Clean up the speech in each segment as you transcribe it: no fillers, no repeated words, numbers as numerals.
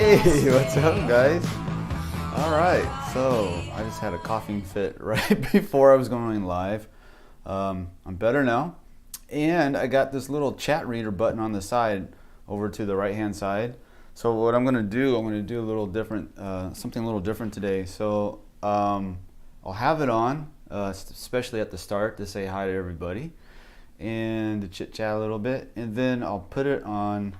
Hey, what's up, guys? All right, so I just had a coughing fit right before I was going live. I'm better now, and I got this little chat reader button on the side over to the right-hand side. So what I'm gonna do a little different, something a little different today. So I'll have it on, especially at the start to say hi to everybody and to chit chat a little bit, and then I'll put it on.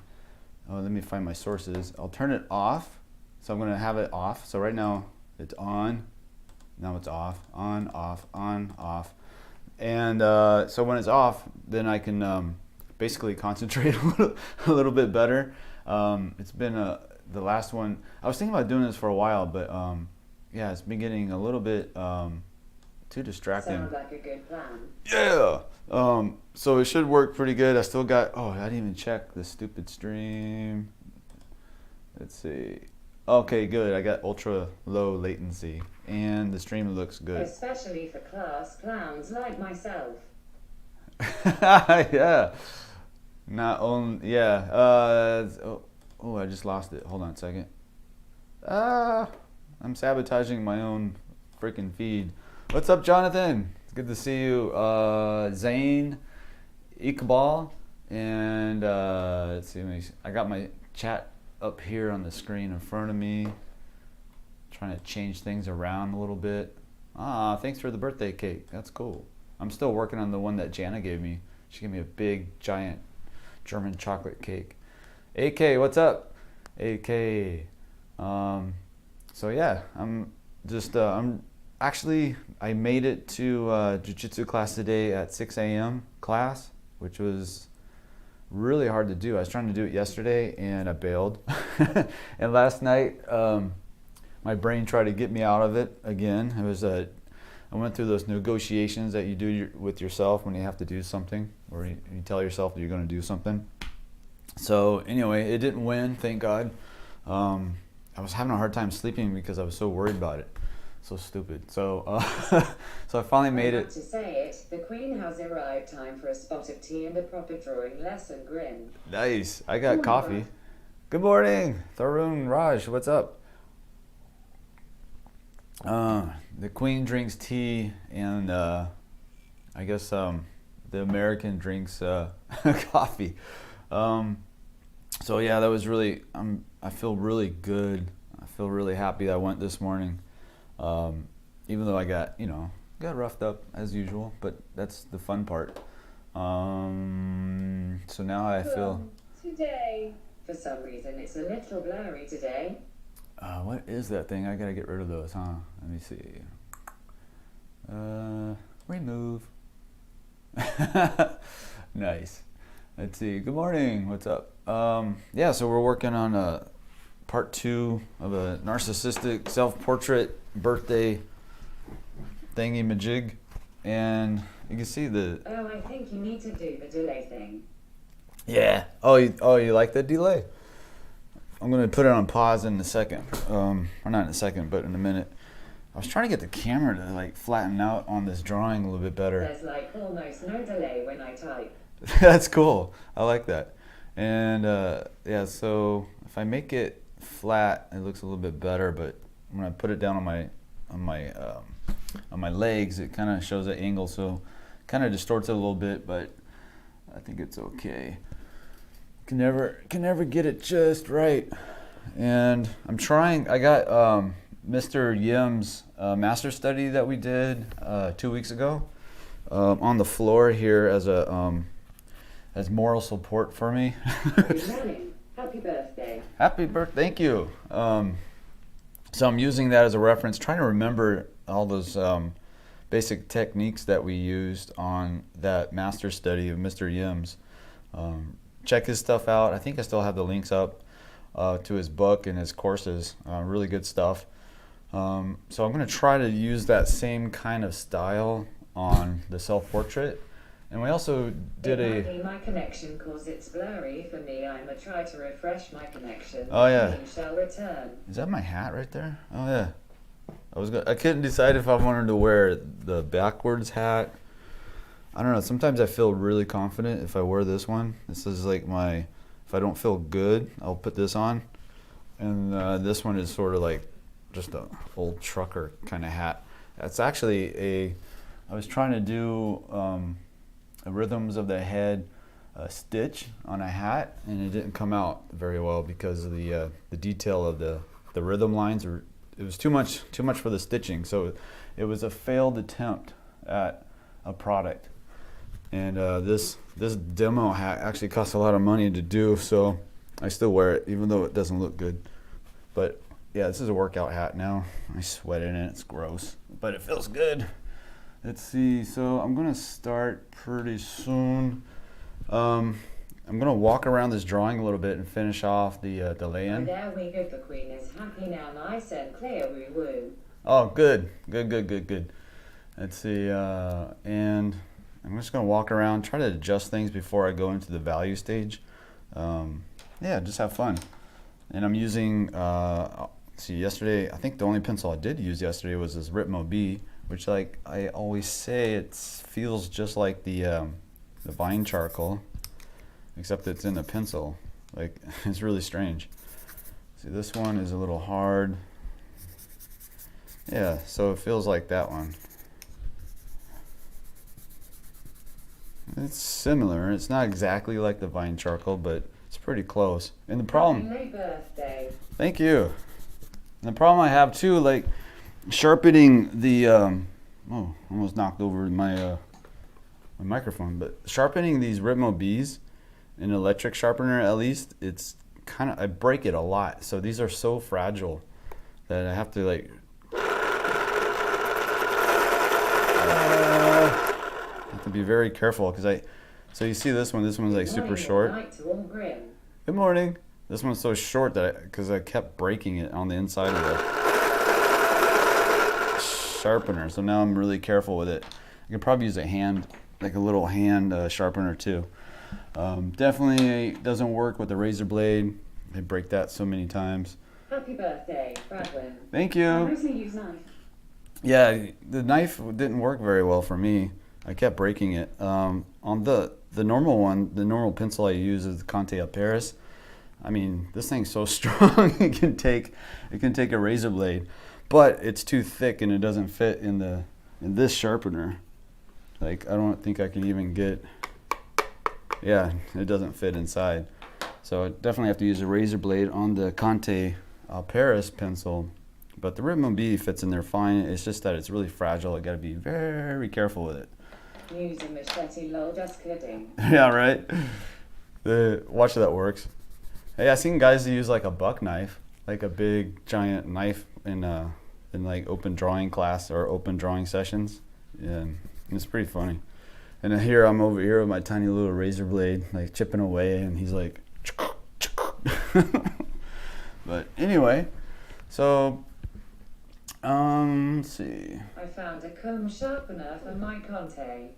Oh, let me find my sources. I'll turn it off. So I'm going to have it off. So right now it's on. Now it's off. On, off, on, off. And so when it's off, then I can basically concentrate a little bit better. It's been the last one. I was thinking about doing this for a while, but yeah, it's been getting a little bit too distracting. Sounds like a good plan. Yeah. So it should work pretty good. I still got, I didn't even check the stupid stream. Let's see. Okay, good. I got ultra low latency and the stream looks good. Especially for class clowns like myself. Yeah. Not only, yeah. I just lost it. Hold on a second. I'm sabotaging my own freaking feed. What's up, Jonathan? It's good to see you. Zane, Iqbal, and let's see. I got my chat up here on the screen in front of me. Trying to change things around a little bit. Thanks for the birthday cake. That's cool. I'm still working on the one that Jana gave me. She gave me a big, giant German chocolate cake. AK, what's up? AK. So yeah, I made it to jiu-jitsu class today at 6 a.m. class, which was really hard to do. I was trying to do it yesterday and I bailed. And last night, my brain tried to get me out of it again. I went through those negotiations that you do with yourself when you have to do something, or you tell yourself that you're going to do something. So anyway, it didn't win, thank God. I was having a hard time sleeping because I was so worried about it. So stupid. So so I finally made it. To say it, the Queen has arrived. Time for a spot of tea and a proper drawing lesson. Grin. Nice. I got coffee. Good morning, Tharun Raj. What's up? The Queen drinks tea, and I guess the American drinks coffee. So yeah, that was really. I feel really good. I feel really happy that I went this morning. Even though I got roughed up as usual, but that's the fun part. So now I feel. Today, for some reason, it's a little blurry today. What is that thing? I gotta get rid of those, huh? Let me see. Remove. Nice. Let's see. Good morning. What's up? Yeah, so we're working on part 2 of a narcissistic self-portrait birthday thingy-majig, and you can see the. Oh, I think you need to do the delay thing. Yeah. Oh, you like the delay? I'm gonna put it on pause in a second. Or not in a second, but in a minute. I was trying to get the camera to like flatten out on this drawing a little bit better. There's like almost no delay when I type. That's cool. I like that. And yeah, so if I make it flat, it looks a little bit better. But when I put it down on my legs, it kind of shows the angle, so kind of distorts it a little bit. But I think it's okay. Can never get it just right. And I'm trying. I got Mr. Yim's master study that we did 2 weeks ago on the floor here as moral support for me. Good morning. Happy birthday. Happy birthday. Thank you. So I'm using that as a reference, trying to remember all those basic techniques that we used on that master study of Mr. Yim's. Check his stuff out. I think I still have the links up to his book and his courses. Really good stuff. So I'm going to try to use that same kind of style on the self-portrait. And we also did It might be my connection cause it's blurry for me. I'm gonna try to refresh my connection. Oh yeah. You shall return. Is that my hat right there? Oh yeah. I couldn't decide if I wanted to wear the backwards hat. I don't know. Sometimes I feel really confident if I wear this one. This is like if I don't feel good, I'll put this on. and this one is sort of like just a old trucker kind of hat. That's actually I was trying to do a rhythms of the head stitch on a hat, and it didn't come out very well because of the detail of the rhythm lines. It was too much for the stitching, so it was a failed attempt at a product. And this demo hat actually costs a lot of money to do, so I still wear it even though it doesn't look good. But yeah, this is a workout hat now. I sweat in it, it's gross, but it feels good. Let's see, so I'm gonna start pretty soon. I'm gonna walk around this drawing a little bit and finish off the lay-in. There we go, the queen is happy now, nice and clear, woo woo. Oh, good. Let's see, and I'm just gonna walk around, try to adjust things before I go into the value stage. Yeah, just have fun. And I'm using, see, yesterday, I think the only pencil I did use yesterday was this Ritmo B, which, like I always say, it feels just like the vine charcoal, except it's in a pencil. Like, it's really strange. See, this one is a little hard. Yeah, so it feels like that one. It's similar. It's not exactly like the vine charcoal, but it's pretty close. And the problem... Happy late birthday. Thank you. And the problem I have too, like sharpening the... oh, almost knocked over my my microphone. But sharpening these Ritmo Bs, an electric sharpener at least, it's kind of... I break it a lot. So these are so fragile that I have to like... have to be very careful because so you see this one's like super short. Good morning. This one's so short that because I kept breaking it on the inside of the sharpener, so now I'm really careful with it. I could probably use a hand, like a little hand sharpener too. Definitely doesn't work with the razor blade. I break that so many times. Happy birthday, Bradwynn. Thank you. I mostly use knife. Yeah, the knife didn't work very well for me. I kept breaking it. On the normal one, the normal pencil I use is the Conte Paris. I mean, this thing's so strong it can take a razor blade, but it's too thick and it doesn't fit in this sharpener. Like, I don't think I can even get. Yeah, it doesn't fit inside. So I definitely have to use a razor blade on the Conte Paris pencil. But the Ritmo B fits in there fine. It's just that it's really fragile. I got to be very careful with it. Using machete, lol, just kidding. Yeah, right. Watch how that works. Hey, I've seen guys use like a buck knife, like a big giant knife in like open drawing class or open drawing sessions. Yeah, it's pretty funny. And then here I'm over here with my tiny little razor blade, like chipping away, and he's like. But anyway, so. Let's see. I found a comb sharpener for my Conte.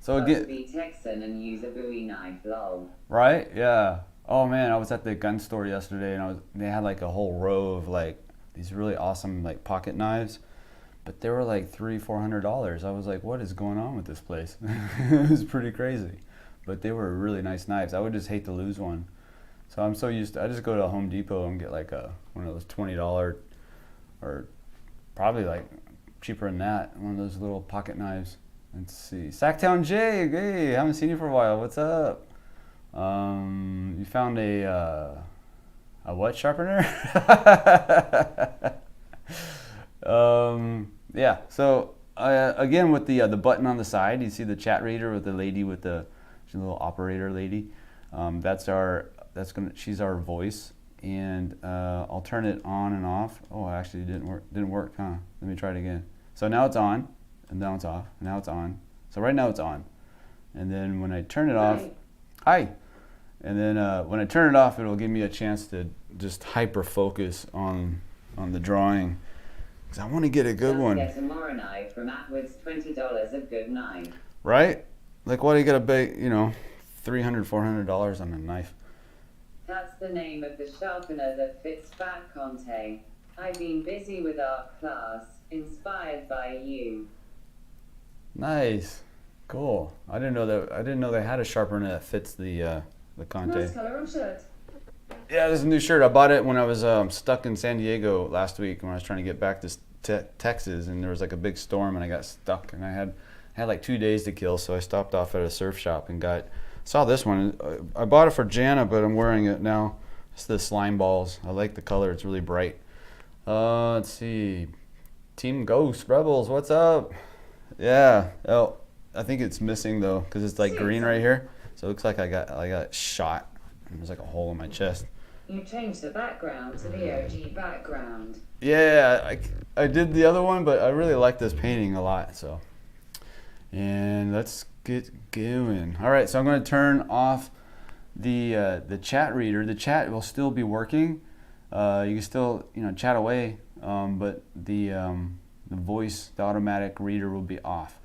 So again, be Texan and use a Bowie knife, lol. Right? Yeah. Oh man, I was at the gun store yesterday, and they had like a whole row of like these really awesome like pocket knives, but they were like $300-400. I was like, what is going on with this place? It was pretty crazy, but they were really nice knives. I would just hate to lose one. So I'm so used to. I just go to Home Depot and get like one of those $20 or probably like cheaper than that, one of those little pocket knives. Let's see. Sacktown Jay, hey, haven't seen you for a while. What's up? You found a what sharpener? Yeah. So again, with the button on the side, you see the chat reader with the lady with the little operator lady. She's our voice. And I'll turn it on and off. Oh, actually it didn't work, huh? Let me try it again. So now it's on, and now it's off, and now it's on. So right now it's on. And then when I turn it off, hi. And then when I turn it off, it'll give me a chance to just hyper focus on the drawing. Because I want to get a good one. Get a Mora knife from Atwood's $20 a good knife. Right? Like, why do you got to pay, $300-400 on a knife? That's the name of the sharpener that fits back, Conte. I've been busy with art class, inspired by you. Nice, cool. I didn't know they had a sharpener that fits the Conte. Nice color on shirt. Yeah, this is a new shirt. I bought it when I was stuck in San Diego last week when I was trying to get back to Texas, and there was like a big storm and I got stuck, and I had like 2 days to kill, so I stopped off at a surf shop and saw this one. I bought it for Jana, but I'm wearing it now. It's the slime balls. I like the color. It's really bright. Let's see. Team Ghost Rebels, what's up? Yeah. Oh, I think it's missing though, because it's like green right here. So it looks like I got shot. There's like a hole in my chest. You changed the background to the OG background. Yeah, I did the other one, but I really like this painting a lot. So, and let's get going. All right, so I'm going to turn off the chat reader. The chat will still be working. You can still chat away, but the voice, the automatic reader, will be off.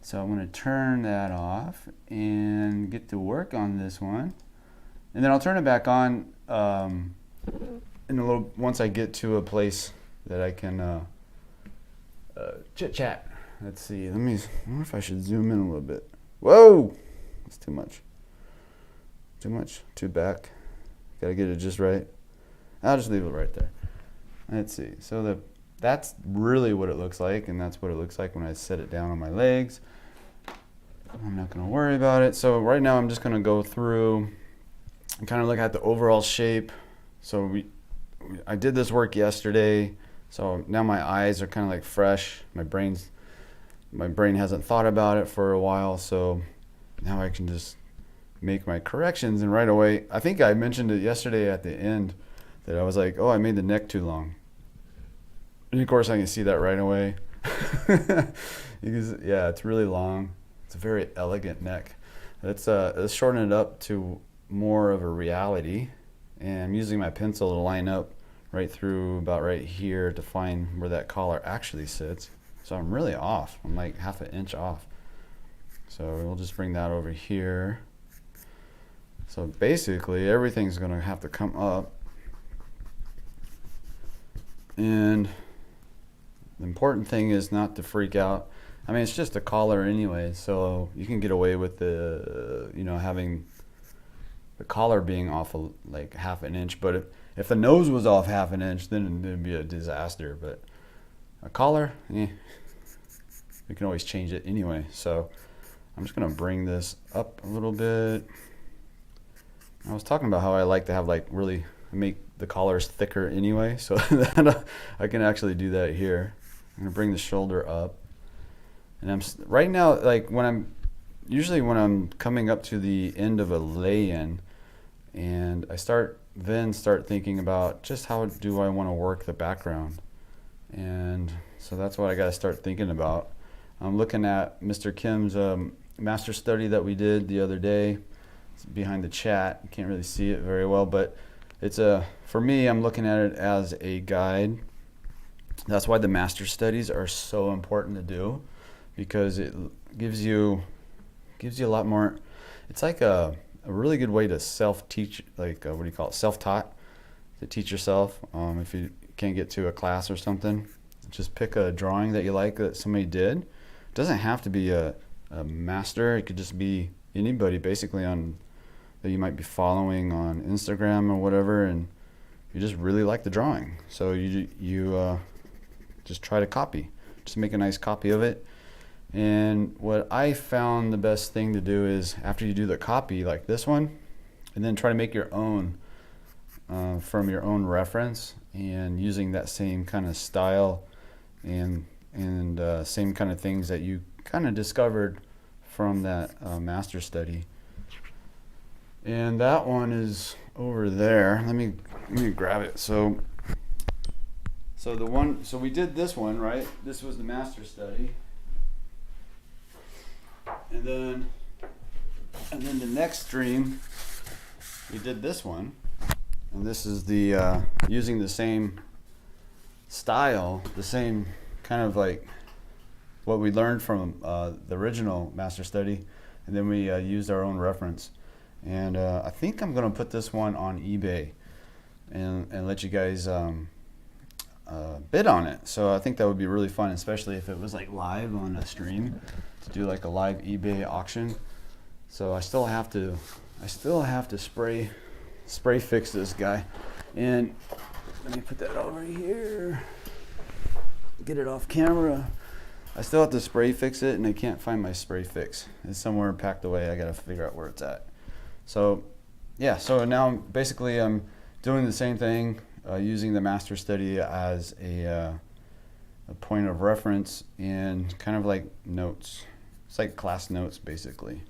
So I'm going to turn that off and get to work on this one. And then I'll turn it back on in a little once I get to a place that I can chit chat. Let's see. I wonder if I should zoom in a little bit. Whoa, that's too much. Too back. Gotta get it just right. I'll just leave it right there. Let's see. So that's really what it looks like, and that's what it looks like when I set it down on my legs. I'm not gonna worry about it. So right now I'm just gonna go through and kind of look at the overall shape. So I did this work yesterday, so now my eyes are kind of like fresh. My brain hasn't thought about it for a while, so now I can just make my corrections. And right away, I think I mentioned it yesterday at the end that I was like, oh, I made the neck too long. And of course I can see that right away. Because yeah, it's really long. It's a very elegant neck. Let's shorten it up to more of a reality, and I'm using my pencil to line up right through about right here to find where that collar actually sits. So I'm really off. I'm like half an inch off. So we'll just bring that over here. So basically everything's gonna have to come up, and the important thing is not to freak out. I mean, it's just a collar anyway, so you can get away with the having the collar being off like half an inch. But if the nose was off half an inch, then it'd be a disaster. But a collar, we can always change it anyway. So I'm just gonna bring this up a little bit. I was talking about how I like to have really make the collars thicker anyway, so that I can actually do that here. I'm gonna bring the shoulder up, and I'm right now when I'm coming up to the end of a lay-in, and I start thinking about just how do I want to work the background, and so that's what I got to start thinking about. I'm looking at Mr. Kim's master study that we did the other day. It's behind the chat. You can't really see it very well, but for me, I'm looking at it as a guide. That's why the master studies are so important to do, because it gives you a lot more. It's like a really good way to self-teach, self-taught, to teach yourself. If you can't get to a class or something, just pick a drawing that you like that somebody did. It doesn't have to be a master. It could just be anybody basically that you might be following on Instagram or whatever, and you just really like the drawing. So you just try to copy. Just make a nice copy of it. And what I found the best thing to do is after you do the copy like this one, and then try to make your own from your own reference, and using that same kind of style and same kind of things that you kind of discovered from that master study. And that one is over there. Let me grab it. So we did this one, right? This was the master study. And then the next stream, we did this one, and this is the using the same style, the same kind of like what we learned from the original master study, and then we used our own reference. And I think I'm gonna put this one on eBay and let you guys bid on it. So I think that would be really fun, especially if it was like live on a stream, to do like a live eBay auction. So I still have to spray spray fix this guy. And let me put that over here. Get it off camera. I still have to spray fix it, and I can't find my spray fix. It's somewhere packed away. I gotta figure out where it's at. So yeah, so now I'm doing the same thing, using the master study as a point of reference and kind of like notes. It's like class notes basically.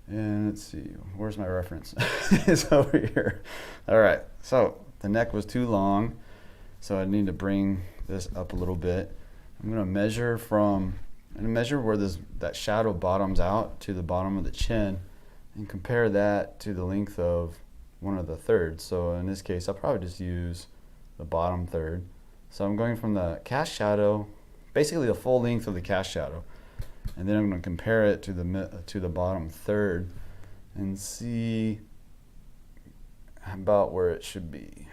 And let's see, where's my reference? It's over here. All right, so the neck was too long, so I need to bring this up a little bit. I'm gonna measure where that shadow bottoms out to the bottom of the chin and compare that to the length of one of the thirds. So in this case, I'll probably just use the bottom third. So I'm going from the cast shadow, basically the full length of the cast shadow, and then I'm going to compare it to the bottom third and see about where it should be.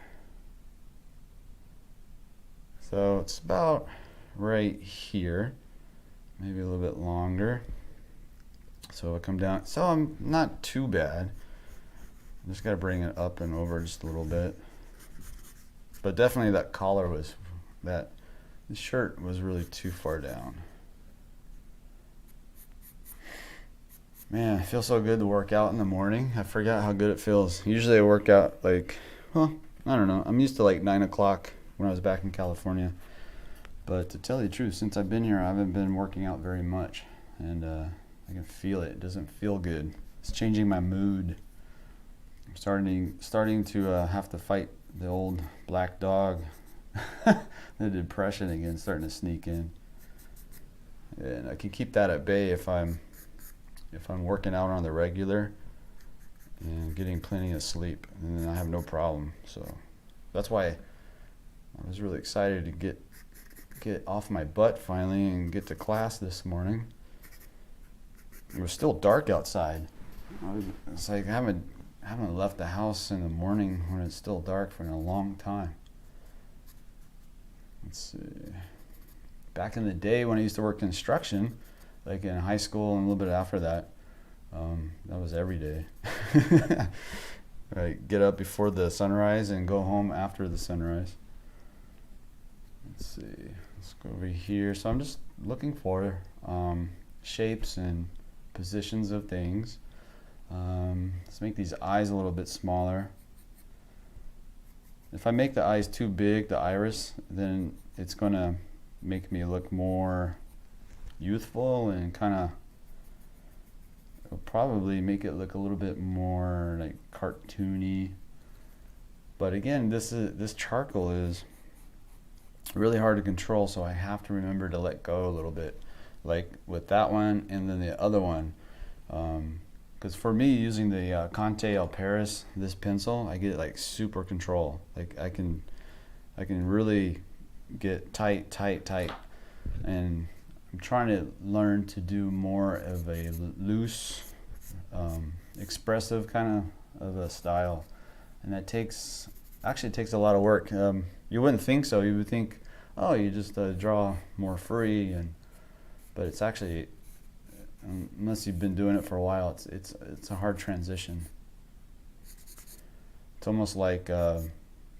So it's about right here, maybe a little bit longer. So I come down, so I'm not too bad. I just got to bring it up and over just a little bit. But definitely that collar the shirt was really too far down. Man, it feels so good to work out in the morning. I forgot how good it feels. Usually I work out like, well, I don't know. I'm used to like 9 o'clock when I was back in California. But to tell you the truth, since I've been here, I haven't been working out very much. And I can feel it. It doesn't feel good. It's changing my mood. I'm starting to have to fight the old black dog. The depression again starting to sneak in. And I can keep that at bay if I'm working out on the regular and getting plenty of sleep, and then I have no problem. So that's why I was really excited to get off my butt finally and get to class this morning. It was still dark outside. It's like I haven't left the house in the morning when it's still dark for a long time. Let's see. Back in the day when I used to work construction, like in high school and a little bit after that, that was every day. Right, get up before the sunrise and go home after the sunrise. Let's see. Let's go over here. So I'm just looking for shapes and positions of things. Let's make these eyes a little bit smaller. If I make the eyes too big, the iris, then it's going to make me look more youthful and kind of, it'll probably make it look a little bit more like cartoony. But again, this charcoal is really hard to control, so I have to remember to let go a little bit, like with that one and then the other one. Because for me, using the Conte El Paris, this pencil, I get like super control. Like I can really get tight, and I'm trying to learn to do more of a loose, expressive kind of a style, and that actually takes a lot of work. You wouldn't think so. You would think, oh, you just draw more free, but it's actually, unless you've been doing it for a while, it's a hard transition. It's almost like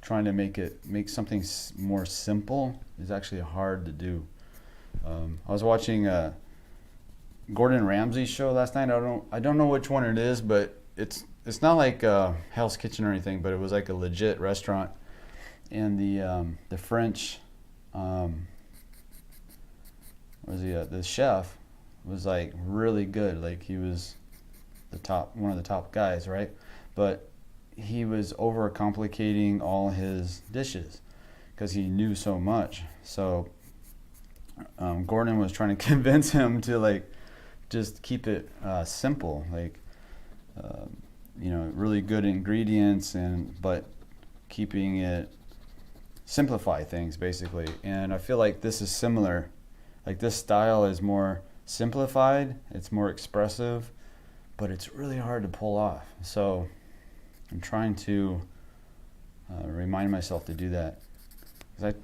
trying to make something more simple is actually hard to do. I was watching Gordon Ramsay's show last night. I don't know which one it is, but it's not like Hell's Kitchen or anything, but it was like a legit restaurant, and the French the chef was like really good. Like he was one of the top guys, right? But he was overcomplicating all his dishes because he knew so much. So Gordon was trying to convince him to like just keep it simple, like really good ingredients, but keeping it, simplify things basically. And I feel like this is similar. Like this style is more simplified, it's more expressive, but it's really hard to pull off. So I'm trying to remind myself to do that. 'Cause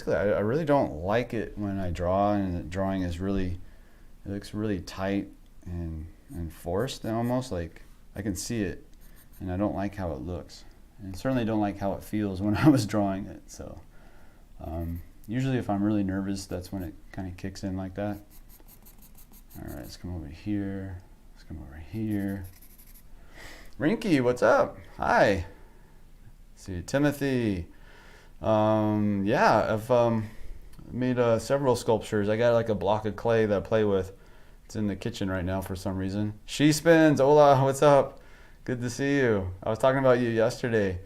I really don't like it when I draw and the drawing is it looks really tight and forced, and almost like I can see it and I don't like how it looks, and certainly don't like how it feels when I was drawing it. So usually if I'm really nervous, that's when it kind of kicks in like that. All right, let's come over here. Let's come over here. Rinky, what's up? Hi. Let's see, Timothy. Yeah, I've made several sculptures. I got like a block of clay that I play with. It's in the kitchen right now for some reason. She Spins, hola, what's up? Good to see you. I was talking about you yesterday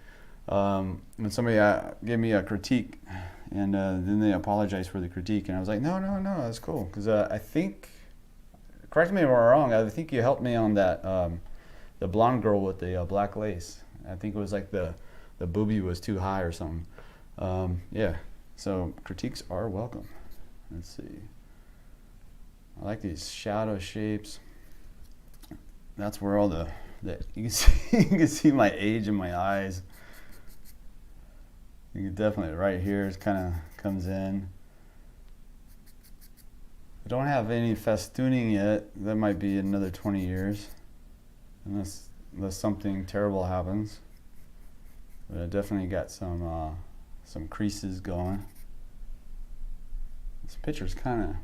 when somebody gave me a critique, and then they apologized for the critique, and I was like, no, that's cool, because I think, correct me if I'm wrong, I think you helped me on that, the blonde girl with the black lace. I think it was like the boobie was too high or something. Yeah, so critiques are welcome. Let's see. I like these shadow shapes. That's where all the you can see my age in my eyes. You can definitely, right here it kind of comes in. I don't have any festooning yet. That might be another 20 years, unless something terrible happens. But I definitely got some creases going. This picture's kind of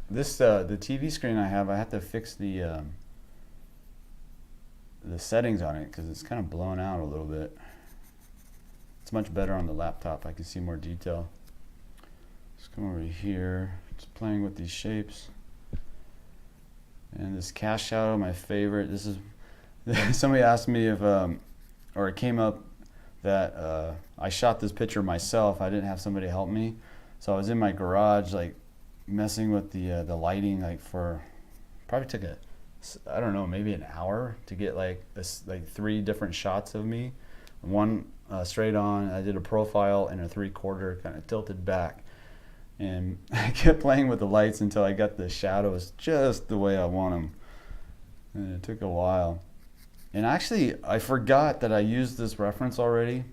the TV screen I have to fix the settings on it because it's kind of blown out a little bit. It's much better on the laptop. I can see more detail. Let's come over here. Just playing with these shapes. And this cast shadow, my favorite. This is somebody asked me if or it came up that I shot this picture myself. I didn't have somebody help me, so I was in my garage like messing with the lighting, like for probably took I don't know, maybe an hour to get like 3 different shots of me. One straight on. I did a profile and a 3/4 kind of tilted back, and I kept playing with the lights until I got the shadows just the way I want them, and it took a while. And actually, I forgot that I used this reference already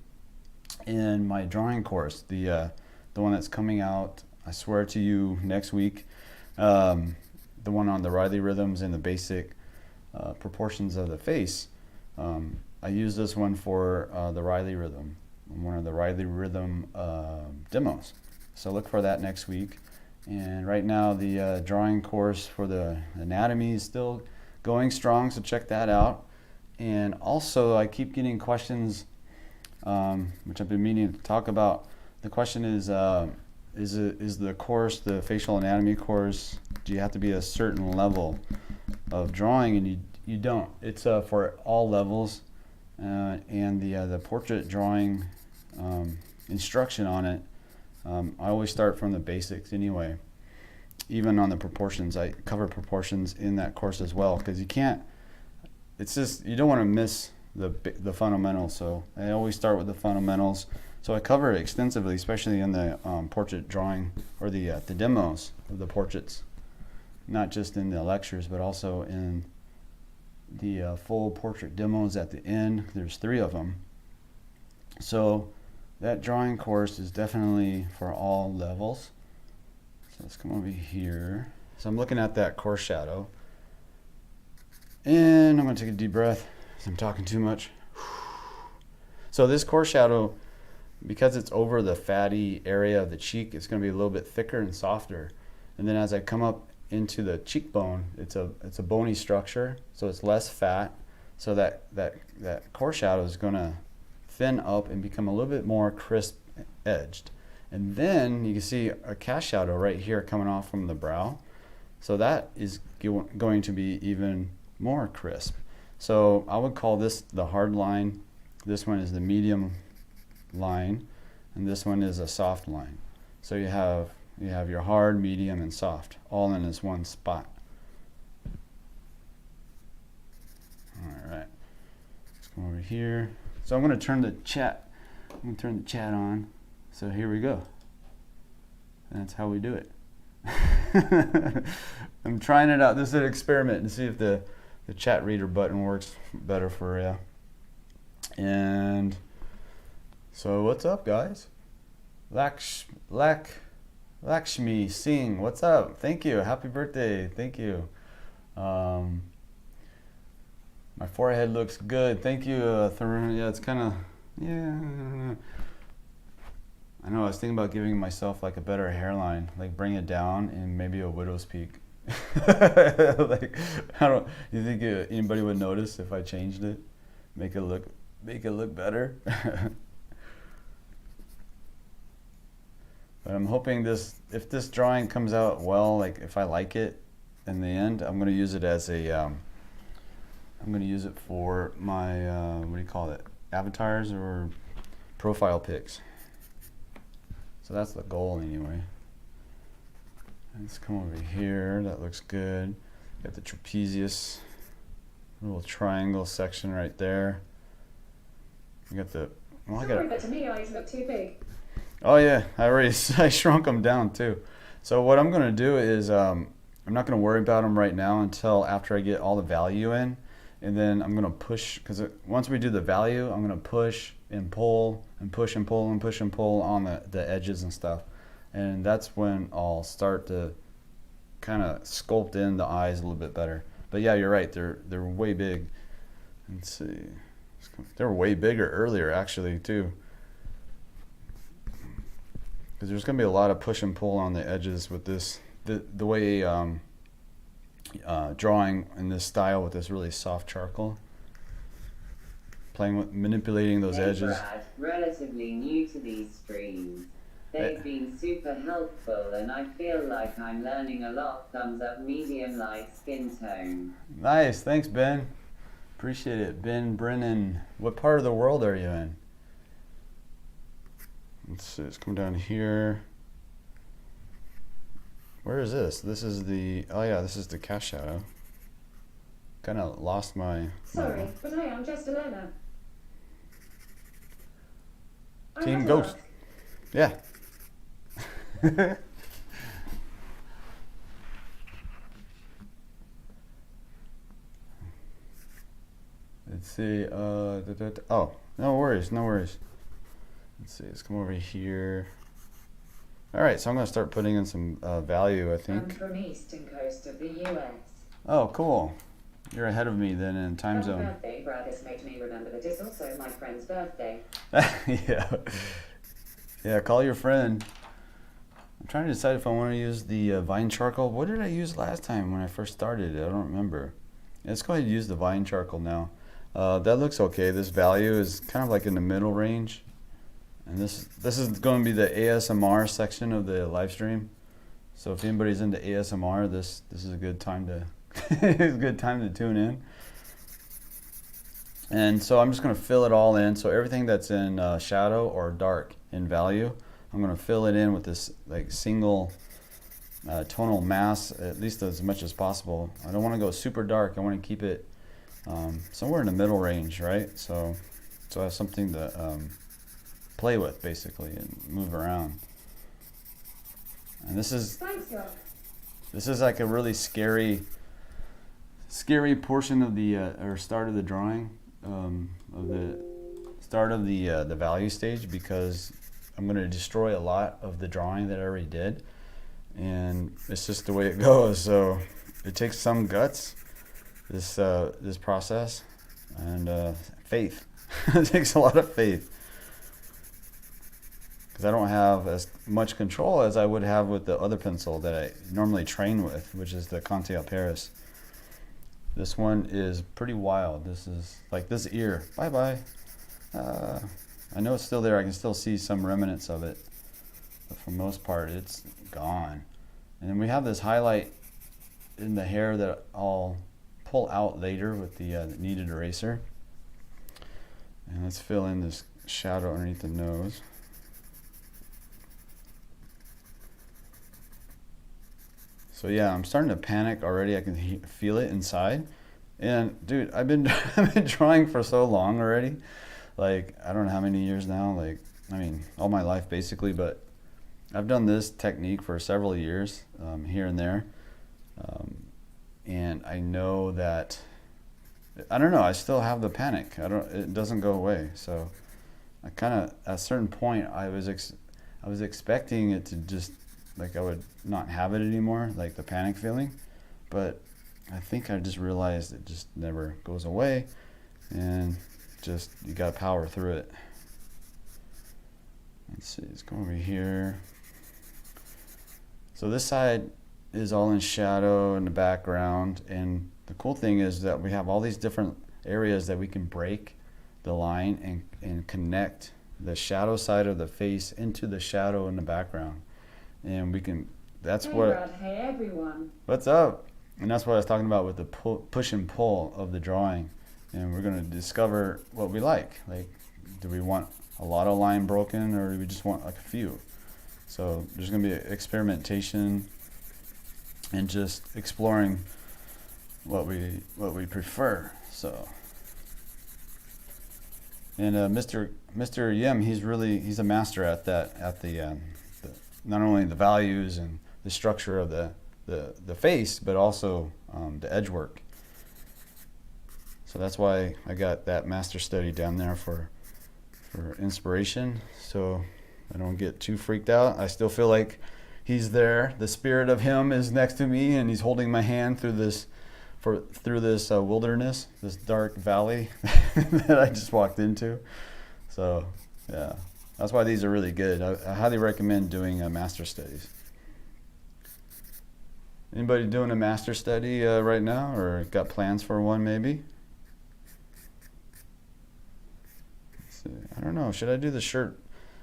in my drawing course, the one that's coming out, I swear to you, next week. The one on the Reilly rhythms and the basic proportions of the face. I use this one for the Reilly rhythm, one of the Reilly rhythm demos. So look for that next week. And right now the drawing course for the anatomy is still going strong, so check that out. And also I keep getting questions, which I've been meaning to talk about. The question is the course, the facial anatomy course, do you have to be a certain level of drawing? And you don't. It's for all levels, and the portrait drawing instruction on it, I always start from the basics anyway. Even on the proportions, I cover proportions in that course as well, because you can't, it's just, you don't want to miss the fundamentals. So I always start with the fundamentals. So I cover it extensively, especially in the portrait drawing, or the demos of the portraits, not just in the lectures, but also in the full portrait demos at the end. There's 3 of them. So that drawing course is definitely for all levels. So let's come over here. So I'm looking at that coarse shadow, and I'm going to take a deep breath because I'm talking too much. So this coarse shadow, because it's over the fatty area of the cheek, it's going to be a little bit thicker and softer. And then as I come up into the cheekbone, it's a bony structure, so it's less fat. So that coarse shadow is going to thin up and become a little bit more crisp edged. And then you can see a cast shadow right here coming off from the brow. So that is going to be even more crisp. So I would call this the hard line. This one is the medium line, and this one is a soft line. So you have your hard, medium, and soft all in this one spot. All right, let's go over here. So I'm going to turn the chat. On. So here we go. That's how we do it. I'm trying it out. This is an experiment to see if the chat reader button works better for you. And so what's up, guys? Lakshmi Singh, what's up? Thank you. Happy birthday. Thank you. My forehead looks good. Thank you, Tharun. Yeah, it's kind of, yeah. I know, I was thinking about giving myself like a better hairline, like bring it down and maybe a widow's peak. Like, I don't, you think anybody would notice if I changed it? Make it look better? But I'm hoping if this drawing comes out well, like if I like it in the end, I'm gonna use it as a, I'm gonna use it for my, what do you call it? Avatars or profile pics. So that's the goal anyway. Let's come over here. That looks good. Got the trapezius, little triangle section right there. You got the. Well, Sorry, but to me, eyes look too big. Oh yeah, I shrunk them down too. So what I'm gonna do is I'm not gonna worry about them right now until after I get all the value in, and then I'm gonna push, because once we do the value, I'm gonna push and pull and push and pull and push and pull on the edges and stuff, and that's when I'll start to kind of sculpt in the eyes a little bit better. But yeah, you're right, they're way big. Let's see, they were way bigger earlier actually too, because there's gonna be a lot of push and pull on the edges with this, the way drawing in this style with this really soft charcoal. Playing with manipulating those edges. Brad, relatively new to these streams. They've been super helpful and I feel like I'm learning a lot. Thumbs up, medium light skin tone. Nice, thanks Ben. Appreciate it. Ben Brennan. What part of the world are you in? Let's see, let's come down here. Where is this? This is the, oh yeah, this is the cast shadow. Kind of lost my... Sorry, but I am just a learner. Team Ghost. Yeah. Let's see. Oh, no worries, no worries. Let's see. Let's come over here. All right, so I'm gonna start putting in some value, I think. I'm from eastern coast of the US. Oh, cool. You're ahead of me then in time zone. Happy birthday, Brad. This made me remember that it's also my friend's birthday. Yeah. Yeah, call your friend. I'm trying to decide if I want to use the vine charcoal. What did I use last time when I first started? I don't remember. Let's go ahead and use the vine charcoal now. That looks okay. This value is kind of like in the middle range. And this is going to be the ASMR section of the live stream. So if anybody's into ASMR, this is a good time to it's a good time to tune in. And so I'm just going to fill it all in. So everything that's in shadow or dark in value, I'm going to fill it in with this like single tonal mass, at least as much as possible. I don't want to go super dark. I want to keep it somewhere in the middle range, right? So I have something to play with basically and move around. And this is like a really scary portion of the or start of the drawing, of the start of the value stage, because I'm going to destroy a lot of the drawing that I already did, and it's just the way it goes. So it takes some guts, this process, and faith. It takes a lot of faith, because I don't have as much control as I would have with the other pencil that I normally train with, which is the Conte Paris. This one is pretty wild. This is like this ear. Bye-bye. I know it's still there. I can still see some remnants of it, but for the most part, it's gone. And then we have this highlight in the hair that I'll pull out later with the kneaded eraser. And let's fill in this shadow underneath the nose. So yeah, I'm starting to panic already. I can feel it inside. And dude, I've been drawing for so long already. Like, I don't know how many years now. Like, I mean, all my life basically. But I've done this technique for several years, here and there. And I know that, I don't know, I still have the panic. It doesn't go away. So I kind of, at a certain point, I was expecting it to just, like, I would not have it anymore, like the panic feeling. But I think I just realized it just never goes away, and just you gotta power through it. Let's see, let's go over here. So this side is all in shadow in the background, and the cool thing is that we have all these different areas that we can break the line and connect the shadow side of the face into the shadow in the background. And we can, that's Hey, what, Brad, hey everyone. what's up? And that's what I was talking about with the push and pull of the drawing. And we're gonna discover what we like. Like, do we want a lot of line broken, or do we just want like a few? So there's gonna be experimentation and just exploring what we prefer. So, and Mr. Yim, he's a master at that, at the not only the values and the structure of the face, but also the edge work. So that's why I got that master study down there for inspiration, so I don't get too freaked out. I still feel like he's there. The spirit of him is next to me, and he's holding my hand through this wilderness, this dark valley that I just walked into. So yeah, that's why these are really good. I highly recommend doing master studies. Anybody doing a master study right now, or got plans for one maybe? Let's see. I don't know, should I do the shirt?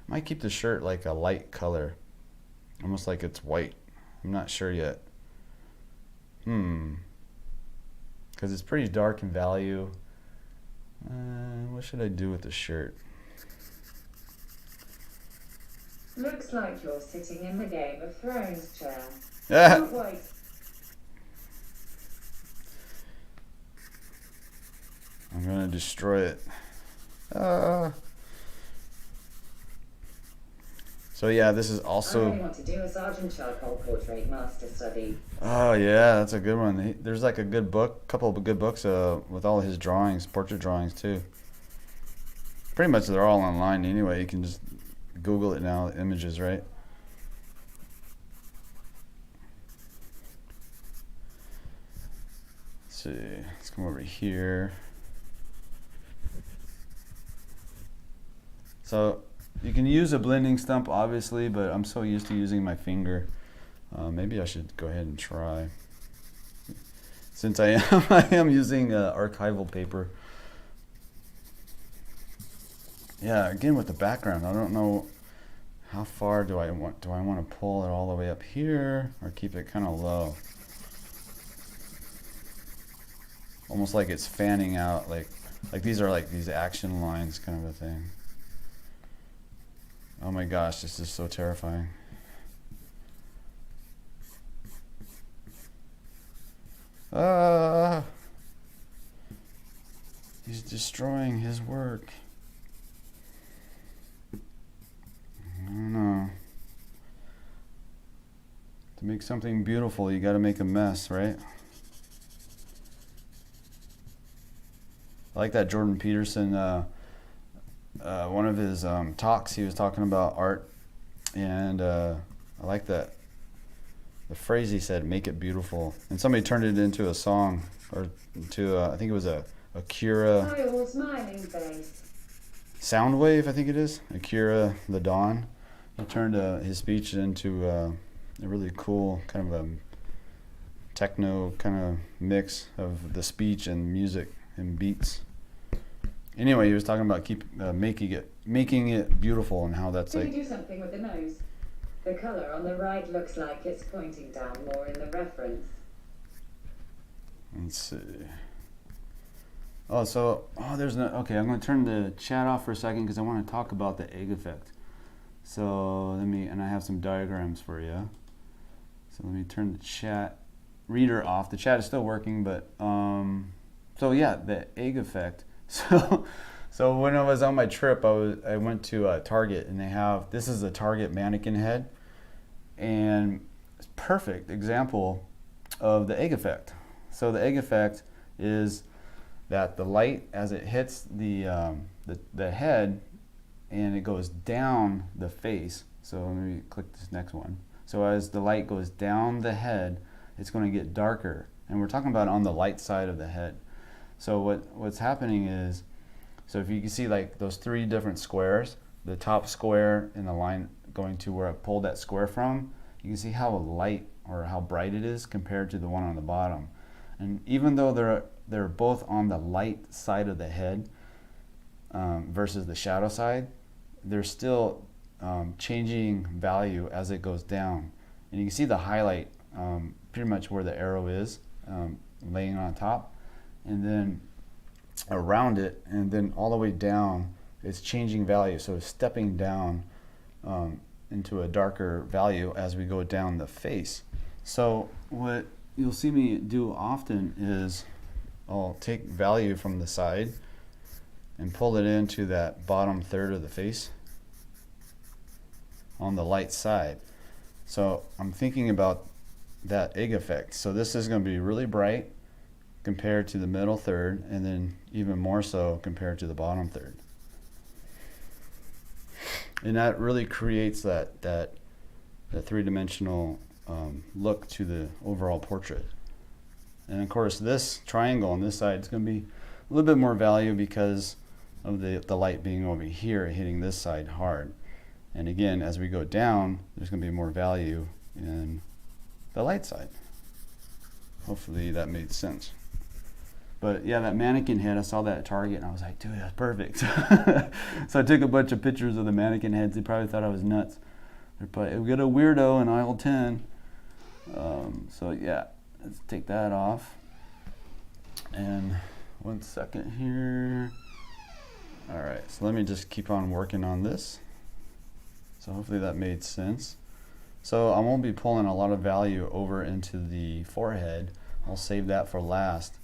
I might keep the shirt like a light color, almost like it's white. I'm not sure yet. Because it's pretty dark in value. What should I do with the shirt? Looks like you're sitting in the Game of Thrones chair. Yeah. Don't wait. I'm gonna destroy it. So yeah, this is I also. really want to do a Sergeant Charcoal portrait master study. Oh yeah, that's a good one. There's like a good book, couple of good books with all his drawings, portrait drawings too. Pretty much they're all online anyway. You can just Google it now, images, right? Let's see, let's come over here. So you can use a blending stump obviously, but I'm so used to using my finger. Maybe I should go ahead and try. Since I am using archival paper. Yeah, again with the background, I don't know how far do I want to pull it all the way up here or keep it kind of low. Almost like it's fanning out, like these are like these action lines kind of a thing. Oh my gosh, this is so terrifying. He's destroying his work. I don't know. To make something beautiful, you gotta make a mess, right? I like that Jordan Peterson, one of his talks, he was talking about art, and I like that. The phrase he said, make it beautiful. And somebody turned it into a song, or to, I think it was a Akira smiling face. Soundwave, I think it is. Akira the Dawn. He turned his speech into a really cool kind of a techno kind of mix of the speech and music and beats. Anyway, he was talking about making it beautiful and how that's Can like. you do something with the nose? The color on the right looks like it's pointing down more in the reference. Let's see. There's no. Okay, I'm going to turn the chat off for a second because I want to talk about the egg effect. So and I have some diagrams for you. So let me turn the chat reader off. The chat is still working, but so yeah, the egg effect. So when I was on my trip, I went to Target, and this is a Target mannequin head, and it's a perfect example of the egg effect. So the egg effect is that the light, as it hits the head, and it goes down the face. So let me click this next one. So as the light goes down the head, it's going to get darker, and we're talking about on the light side of the head. So what's happening is, so if you can see like those 3 different squares, the top square in the line going to where I pulled that square from, you can see how light or how bright it is compared to the one on the bottom. And even though they're both on the light side of the head versus the shadow side, they're still changing value as it goes down. And you can see the highlight pretty much where the arrow is laying on top, and then around it, and then all the way down it's changing value, so it's stepping down into a darker value as we go down the face. So what you'll see me do often is I'll take value from the side and pull it into that bottom third of the face on the light side. So I'm thinking about that egg effect. So this is going to be really bright compared to the middle third, and then even more so compared to the bottom third. And that really creates that three-dimensional look to the overall portrait. And of course this triangle on this side is going to be a little bit more value because of the light being over here hitting this side hard. And again, as we go down, there's going to be more value in the light side. Hopefully that made sense. But yeah, that mannequin head, I saw that at Target and I was like, dude, that's perfect. So I took a bunch of pictures of the mannequin heads. They probably thought I was nuts. They're probably, we got a weirdo in aisle 10. So yeah, let's take that off. And 1 second here. All right, so let me just keep on working on this. So hopefully that made sense. So I won't be pulling a lot of value over into the forehead. I'll save that for last.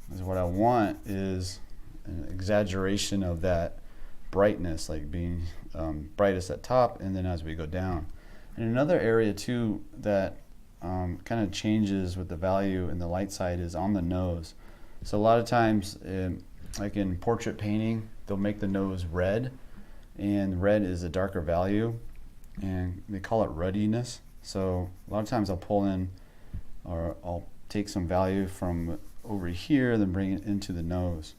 Because what I want is an exaggeration of that brightness, like being brightest at top and then as we go down. And another area too that kind of changes with the value in the light side is on the nose. So a lot of times, like in portrait painting, they'll make the nose red, and red is a darker value, and they call it ruddiness. So a lot of times I'll pull in, or I'll take some value from over here, then bring it into the nose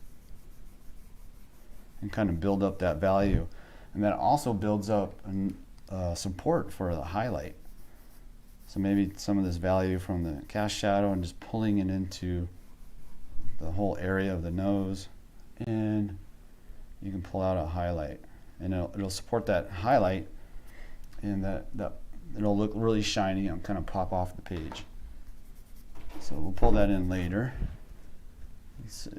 and kind of build up that value. And that also builds up support for the highlight. So maybe some of this value from the cast shadow and just pulling it into the whole area of the nose, and you can pull out a highlight, and it'll support that highlight, and that it'll look really shiny and kind of pop off the page. So we'll pull that in later. Let's see.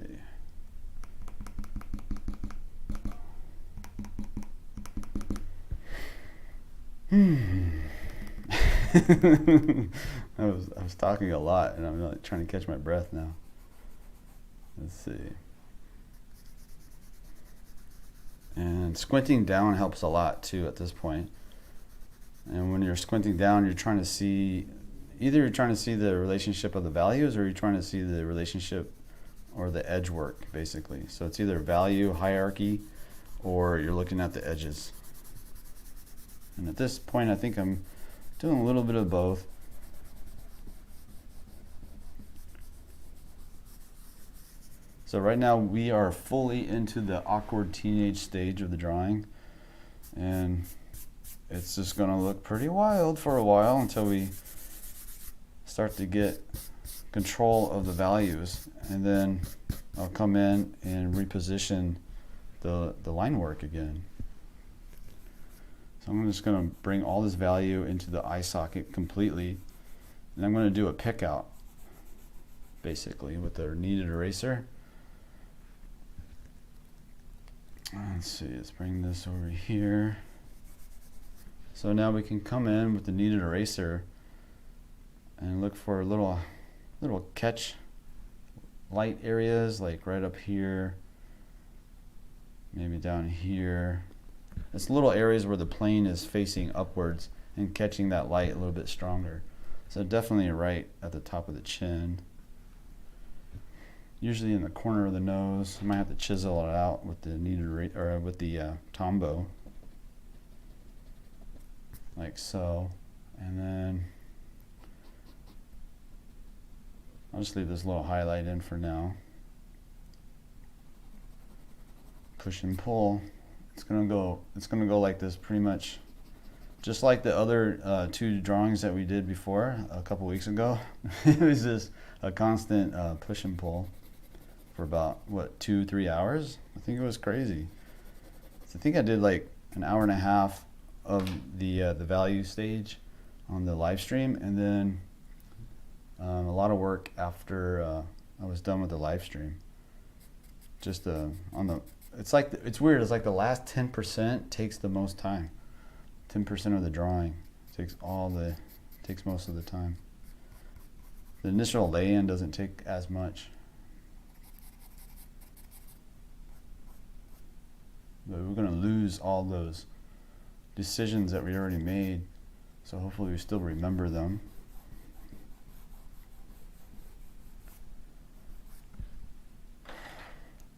I was talking a lot, and I'm like trying to catch my breath now. Let's see. And squinting down helps a lot too at this point. And when you're squinting down, you're trying to see, either you're trying to see the relationship of the values, or you're trying to see the relationship or the edge work, basically. So it's either value hierarchy, or you're looking at the edges. And at this point, I think I'm doing a little bit of both. So right now we are fully into the awkward teenage stage of the drawing, and it's just going to look pretty wild for a while until we start to get control of the values, and then I'll come in and reposition the line work again. So I'm just going to bring all this value into the eye socket completely, and I'm going to do a pick out basically with the kneaded eraser. Let's see, let's bring this over here. So now we can come in with the kneaded eraser and look for little catch light areas, like right up here, maybe down here. It's little areas where the plane is facing upwards and catching that light a little bit stronger. So definitely right at the top of the chin. Usually in the corner of the nose. I might have to chisel it out with the kneaded or with the Tombow, like so. And then I'll just leave this little highlight in for now. Push and pull. It's gonna go like this pretty much, just like the other 2 drawings that we did before a couple weeks ago. It was just a constant push and pull for about, what, 2-3 hours? I think it was crazy. So I think I did like an hour and a half of the value stage on the live stream, and then a lot of work after I was done with the live stream. Just on the, it's weird, it's like the last 10% takes the most time. 10% of the drawing takes most of the time. The initial lay-in doesn't take as much. But we're going to lose all those decisions that we already made, so hopefully we still remember them.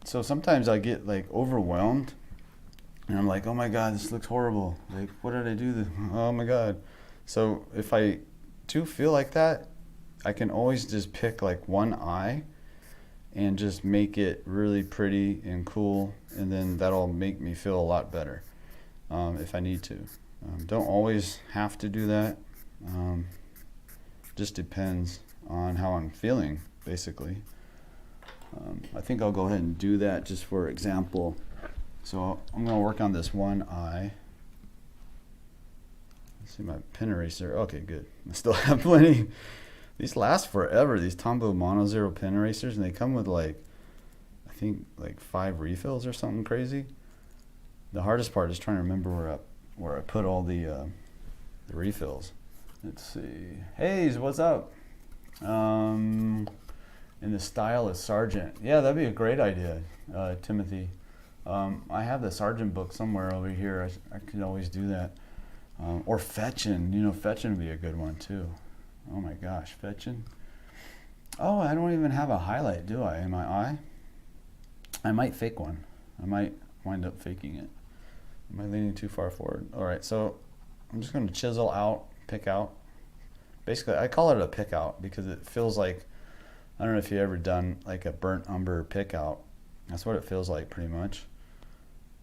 So sometimes I get like overwhelmed and I'm like, oh my God, this looks horrible. Like, what did I do? Oh my God. So if I do feel like that, I can always just pick like one eye and just make it really pretty and cool, and then that'll make me feel a lot better if I need to. Don't always have to do that. Just depends on how I'm feeling, basically. I think I'll go ahead and do that just for example. So I'm going to work on this one eye. Let's see my pen eraser. Okay, good. I still have plenty. These last forever, these Tombow Mono Zero pen erasers, and they come with like, I think like 5 refills or something crazy. The hardest part is trying to remember where I put all the refills. Let's see. Hayes, what's up? In the style of Sargent. Yeah, that'd be a great idea, Timothy. I have the Sargent book somewhere over here. I could always do that. Or Fetchin. You know, Fetchin would be a good one too. Oh my gosh, Fetchin. Oh, I don't even have a highlight, do I, in my eye? I might fake one. I might wind up faking it. Am I leaning too far forward? All right, so I'm just going to chisel out, pick out. Basically, I call it a pick out because it feels like, I don't know if you've ever done like a burnt umber pick out. That's what it feels like pretty much.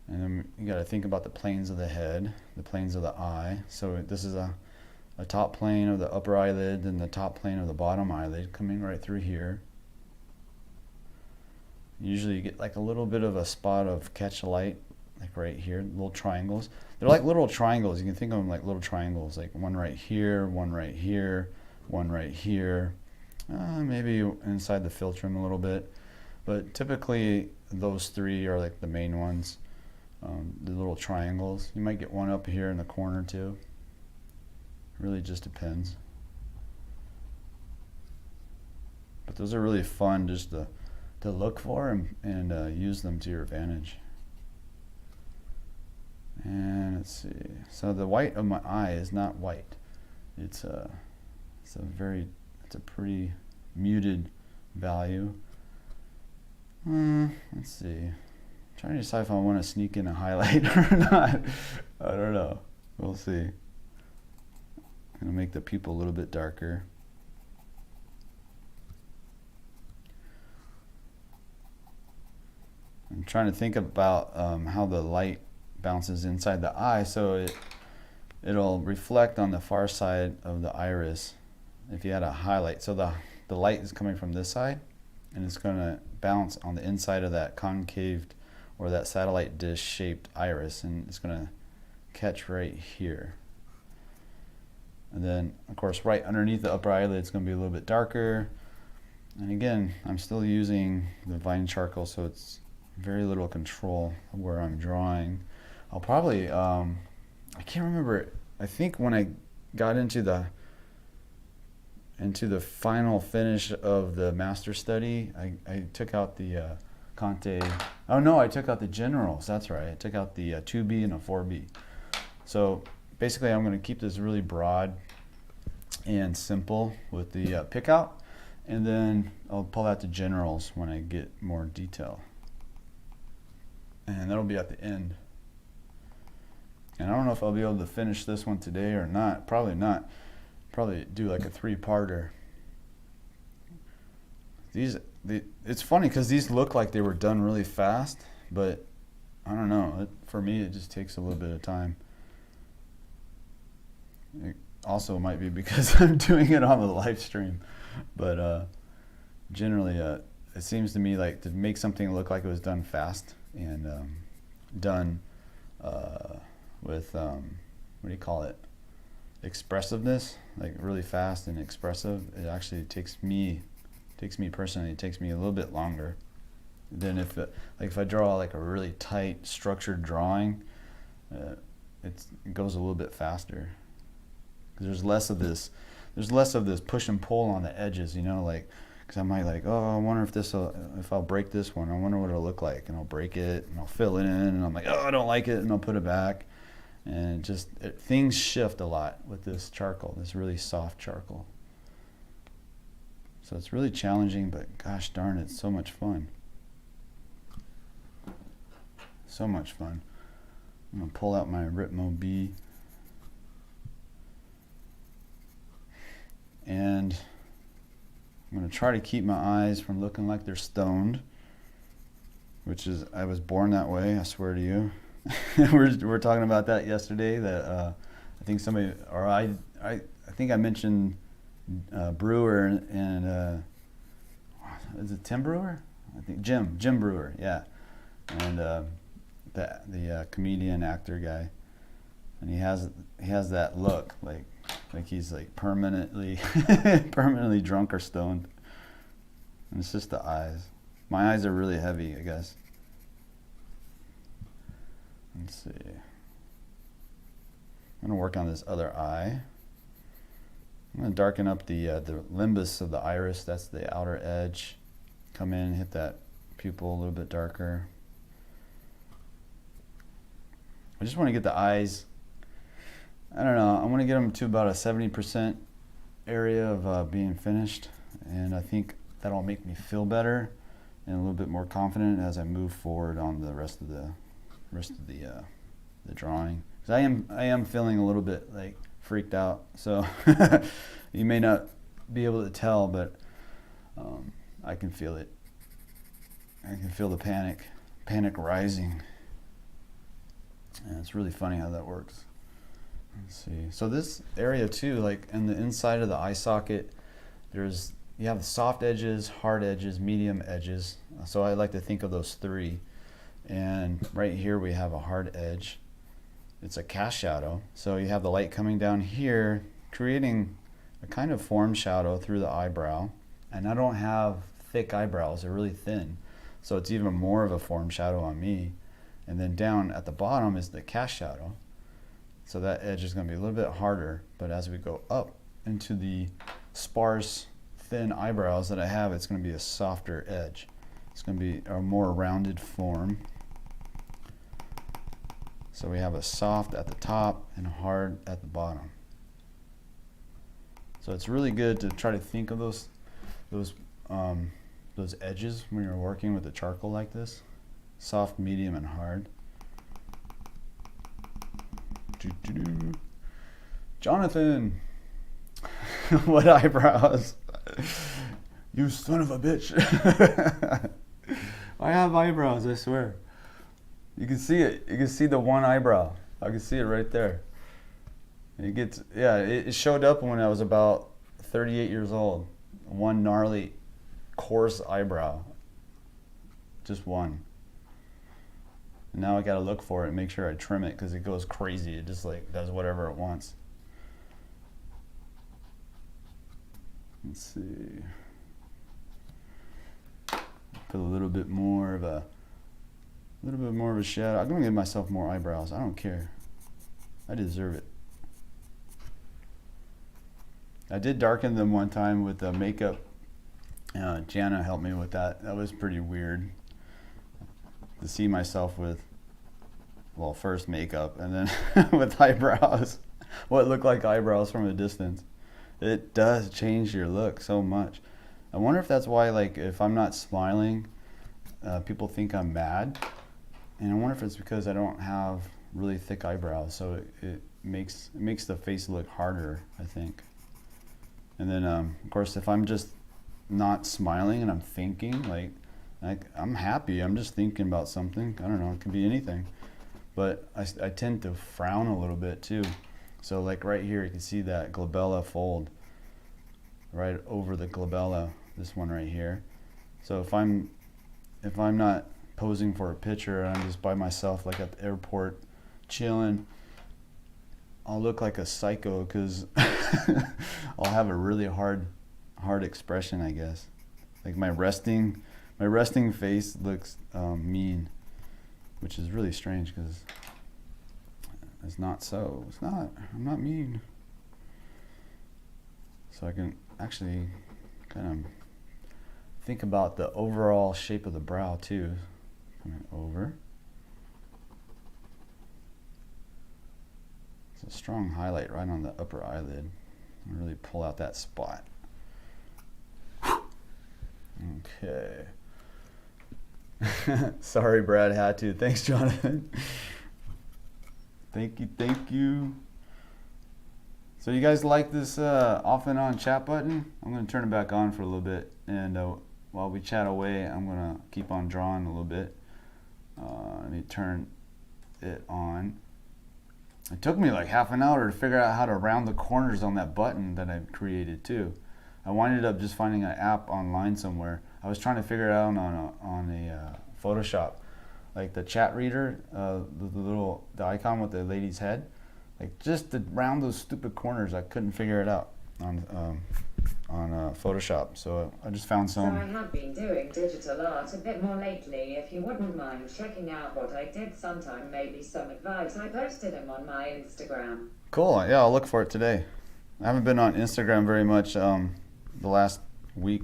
And then you got to think about the planes of the head, the planes of the eye. So this is a top plane of the upper eyelid and the top plane of the bottom eyelid coming right through here. Usually you get like a little bit of a spot of catch light, like right here, little triangles. They're like little triangles. You can think of them like little triangles, like one right here, one right here, one right here. Maybe inside the philtrum a little bit. But typically those 3 are like the main ones, the little triangles. You might get one up here in the corner too. Really just depends. But those are really fun just to look for and use them to your advantage. And let's see. So the white of my eye is not white. It's a pretty muted value. Let's see. I'm trying to decide if I want to sneak in a highlight or not. I don't know. We'll see. I'm going to make the pupil a little bit darker. I'm trying to think about how the light bounces inside the eye, so it'll reflect on the far side of the iris if you had a highlight. So the light is coming from this side, and it's going to bounce on the inside of that concaved or that satellite dish shaped iris, and it's going to catch right here. And then, of course, right underneath the upper eyelid, it's going to be a little bit darker. And again, I'm still using the Vine charcoal, so it's very little control of where I'm drawing. I'll probably, I can't remember, I think when I got into the final finish of the master study, I took out the Conte, oh no, I took out the generals, that's right. I took out the 2B and a 4B. So basically I'm going to keep this really broad and simple with the pick out, and then I'll pull out the generals when I get more detail. And that'll be at the end. And I don't know if I'll be able to finish this one today or not. Probably not. Probably do like a 3-parter. it's funny because these look like they were done really fast, but I don't know. For me, it just takes a little bit of time. It also might be because I'm doing it on the live stream, but generally, it seems to me like to make something look like it was done fast and done with what do you call it? Expressiveness, like really fast and expressive. It actually takes me personally, it takes me a little bit longer than if I draw like a really tight structured drawing, it goes a little bit faster. 'Cause there's less of this push and pull on the edges, you know, like, because I might like, oh, I wonder if I'll break this one, I wonder what it'll look like, and I'll break it and I'll fill it in, and I'm like, oh, I don't like it, and I'll put it back, and things shift a lot with this charcoal, this really soft charcoal. So it's really challenging, but gosh darn, it's so much fun. So much fun. I'm gonna pull out my Ritmo B. And I'm going to try to keep my eyes from looking like they're stoned, which is, I was born that way, I swear to you. we're talking about that yesterday, that I think somebody, or I think I mentioned Brewer and is it Tim Brewer? I think Jim Brewer, yeah. And the comedian actor guy. And he has that look, like he's like permanently drunk or stoned. And it's just the eyes. My eyes are really heavy, I guess. Let's see. I'm gonna work on this other eye. I'm gonna darken up the limbus of the iris. That's the outer edge. Come in, hit that pupil a little bit darker. I just want to get the eyes, I don't know, I want to get them to about a 70% area of being finished, and I think that'll make me feel better and a little bit more confident as I move forward on the rest of the drawing. Because I am feeling a little bit like freaked out, so you may not be able to tell, but I can feel it. I can feel the panic rising, and it's really funny how that works. Let's see. So this area too, like in the inside of the eye socket, you have the soft edges, hard edges, medium edges. So I like to think of those three. And right here we have a hard edge. It's a cast shadow. So you have the light coming down here, creating a kind of form shadow through the eyebrow. And I don't have thick eyebrows, they're really thin. So it's even more of a form shadow on me. And then down at the bottom is the cast shadow. So that edge is going to be a little bit harder, but as we go up into the sparse, thin eyebrows that I have, it's going to be a softer edge. It's going to be a more rounded form. So we have a soft at the top and hard at the bottom. So it's really good to try to think of those edges when you're working with the charcoal like this. Soft, medium, and hard. Jonathan, what eyebrows? You son of a bitch. I have eyebrows, I swear. You can see it. You can see the one eyebrow. I can see it right there. It showed up when I was about 38 years old. One gnarly, coarse eyebrow. Just one. And now I gotta look for it and make sure I trim it because it goes crazy. It just like does whatever it wants. Let's see. Put a little bit more of a shadow. I'm gonna give myself more eyebrows. I don't care. I deserve it. I did darken them one time with makeup. Jana helped me with that. That was pretty weird to see myself with, well, first makeup and then with eyebrows. What looked like eyebrows from a distance. It does change your look so much. I wonder if that's why, like, if I'm not smiling, people think I'm mad. And I wonder if it's because I don't have really thick eyebrows, so it makes the face look harder, I think. And then, of course, if I'm just not smiling and I'm thinking, like I'm happy, I'm just thinking about something. I don't know, it could be anything. But I tend to frown a little bit too. So like right here, you can see that glabella fold right over the glabella, this one right here. So if I'm not posing for a picture and I'm just by myself, like at the airport, chilling, I'll look like a psycho because I'll have a really hard expression, I guess. Like my resting face looks mean, which is really strange because it's not so. It's not. I'm not mean. So I can actually kind of think about the overall shape of the brow too. Coming over. It's a strong highlight right on the upper eyelid. Really pull out that spot. Okay. Sorry, Brad had to. Thanks, Jonathan. Thank you. So you guys like this off and on chat button? I'm going to turn it back on for a little bit, and while we chat away, I'm going to keep on drawing a little bit. Let me turn it on. It took me like half an hour to figure out how to round the corners on that button that I created too. I winded up just finding an app online somewhere. I was trying to figure it out on a Photoshop, like the chat reader, the icon with the lady's head, like just to round those stupid corners. I couldn't figure it out on Photoshop, so I just found some. So I have been doing digital art a bit more lately. If you wouldn't mind checking out what I did sometime, maybe some advice. I posted them on my Instagram. Cool. Yeah, I'll look for it today. I haven't been on Instagram very much the last week.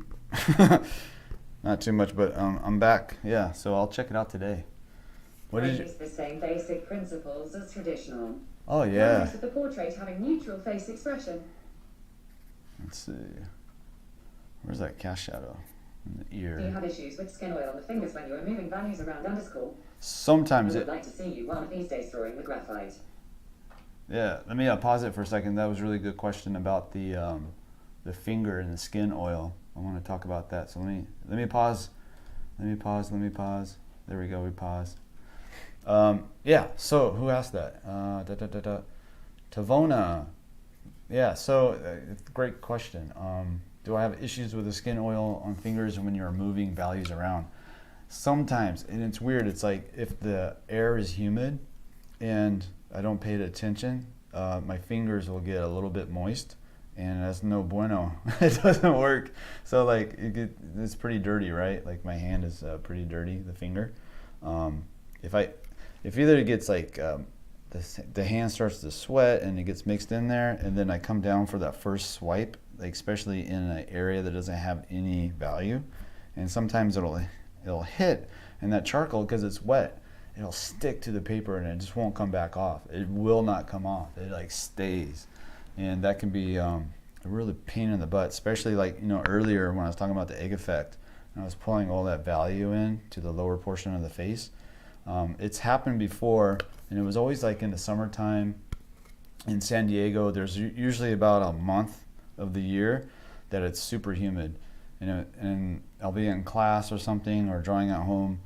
Not too much, but I'm back. Yeah, so I'll check it out today. What I did you? use the same basic principles as traditional. Oh yeah. Notice with the portrait having neutral face expression. Let's see. Where's that cast shadow? In the Do you ear. have issues with skin oil on the fingers when you are moving values around underscore? Sometimes I it. would like to see you one of these days drawing with graphite. Yeah. Let me pause it for a second. That was a really good question about the finger and the skin oil. I want to talk about that. So let me pause. Let me pause. There we go. We paused. Yeah. So who asked that? Tavona. Yeah. So great question. Do I have issues with the skin oil on fingers when you're moving values around? Sometimes, and it's weird. It's like if the air is humid and I don't pay attention, my fingers will get a little bit moist. And that's no bueno. It doesn't work. So like it's pretty dirty, right? Like my hand is pretty dirty, the finger. If either it gets like the hand starts to sweat and it gets mixed in there, and then I come down for that first swipe, like especially in an area that doesn't have any value, and sometimes it'll hit, and that charcoal, because it's wet, it'll stick to the paper and it just won't come back off. It will not come off. It like stays. And that can be a really pain in the butt, especially like, earlier when I was talking about the egg effect and I was pulling all that value in to the lower portion of the face. It's happened before, and it was always like in the summertime in San Diego. There's usually about a month of the year that it's super humid, and I'll be in class or something or drawing at home,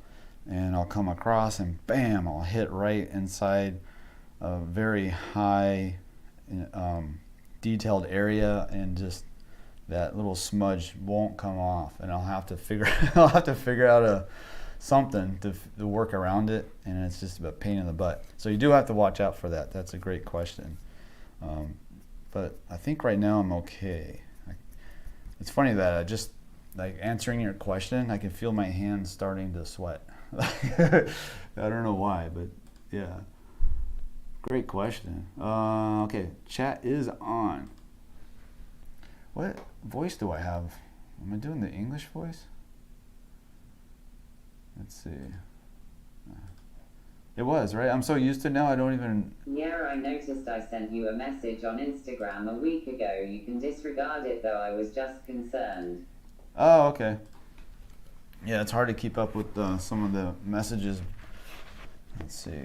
and I'll come across and bam, I'll hit right inside a very high detailed area, and just that little smudge won't come off, and I'll have to figure out something to work around it, and it's just a pain in the butt. So you do have to watch out for that. That's a great question, but I think right now I'm okay. It's funny that I just, like, answering your question, I can feel my hands starting to sweat. I don't know why, but yeah. Great question. Okay, chat is on. What voice do I have? Am I doing the English voice? Let's see. It was, right? I'm so used to it now, I don't even... Yeah, I noticed I sent you a message on Instagram a week ago. You can disregard it, though. I was just concerned. Oh, okay. Yeah, it's hard to keep up with some of the messages. Let's see.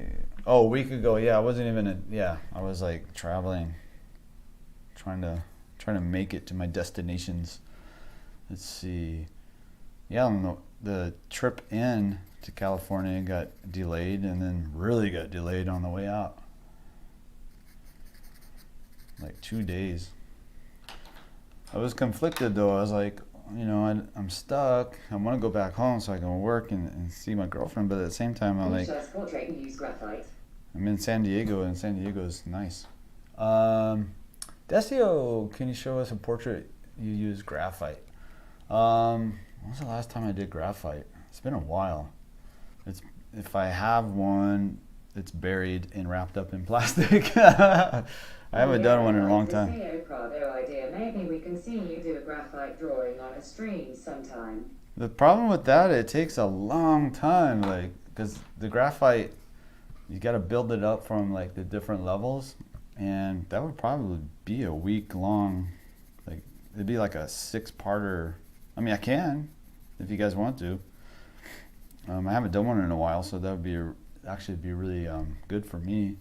Oh, a week ago, yeah, I wasn't even I was like traveling, trying to make it to my destinations. let's see. Yeah, on the trip in to California got delayed, and then really got delayed on the way out. Like 2 days. I was conflicted though. I was like, you know, I'm stuck. I want to go back home so I can work and see my girlfriend, but at the same time, I'm like, portrait and use graphite. I'm in San Diego, and San Diego is nice. Decio, can you show us a portrait you use graphite? When was the last time I did graphite? It's been a while. If I have one, it's buried and wrapped up in plastic. I haven't done one in a long time. Idea. Maybe we can see you do a graphite drawing on a stream sometime. The problem with that, it takes a long time, like, because the graphite, you got to build it up from like the different levels, and that would probably be a week long. Like, it'd be like a 6-parter. I mean, I can, if you guys want to. I haven't done one in a while, so that would be actually be really good for me.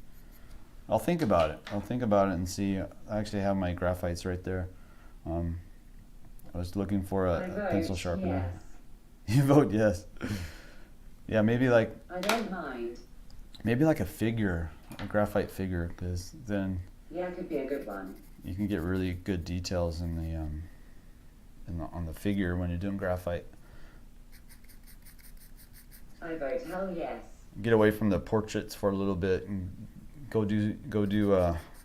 I'll think about it. And see. I actually have my graphites right there. I was looking for a pencil sharpener. Yes. You vote yes. Yeah, maybe like. I don't mind. Maybe like a figure, a graphite figure, because then. Yeah, it could be a good one. You can get really good details in on the figure when you're doing graphite. I vote hell yes. Get away from the portraits for a little bit and go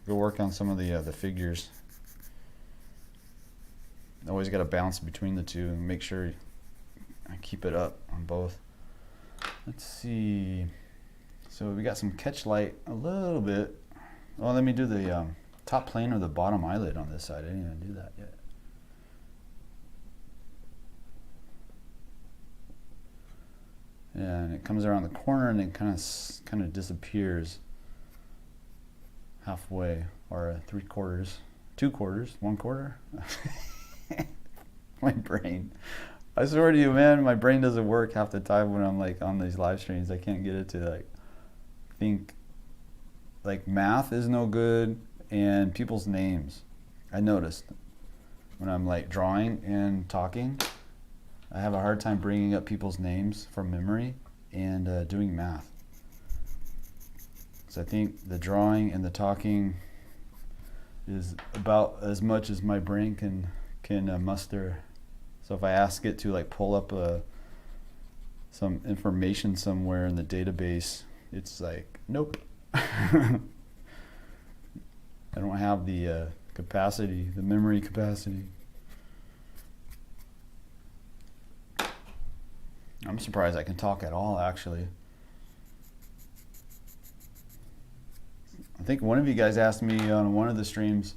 work on some of the figures. Always got to bounce between the two and make sure I keep it up on both. Let's see. So we got some catch light a little bit. Well, let me do the top plane or the bottom eyelid on this side. I didn't even do that yet. Yeah, and it comes around the corner and it kind of disappears halfway, or 3/4, 2/4, 1/4. My brain. I swear to you, man, my brain doesn't work half the time when I'm like on these live streams. I can't get it to like think. Like math is no good, and people's names. I noticed when I'm like drawing and talking, I have a hard time bringing up people's names from memory and doing math. So I think the drawing and the talking is about as much as my brain can muster. So if I ask it to like pull up some information somewhere in the database, it's like, nope. I don't have the capacity, the memory capacity. I'm surprised I can talk at all, actually. I think one of you guys asked me on one of the streams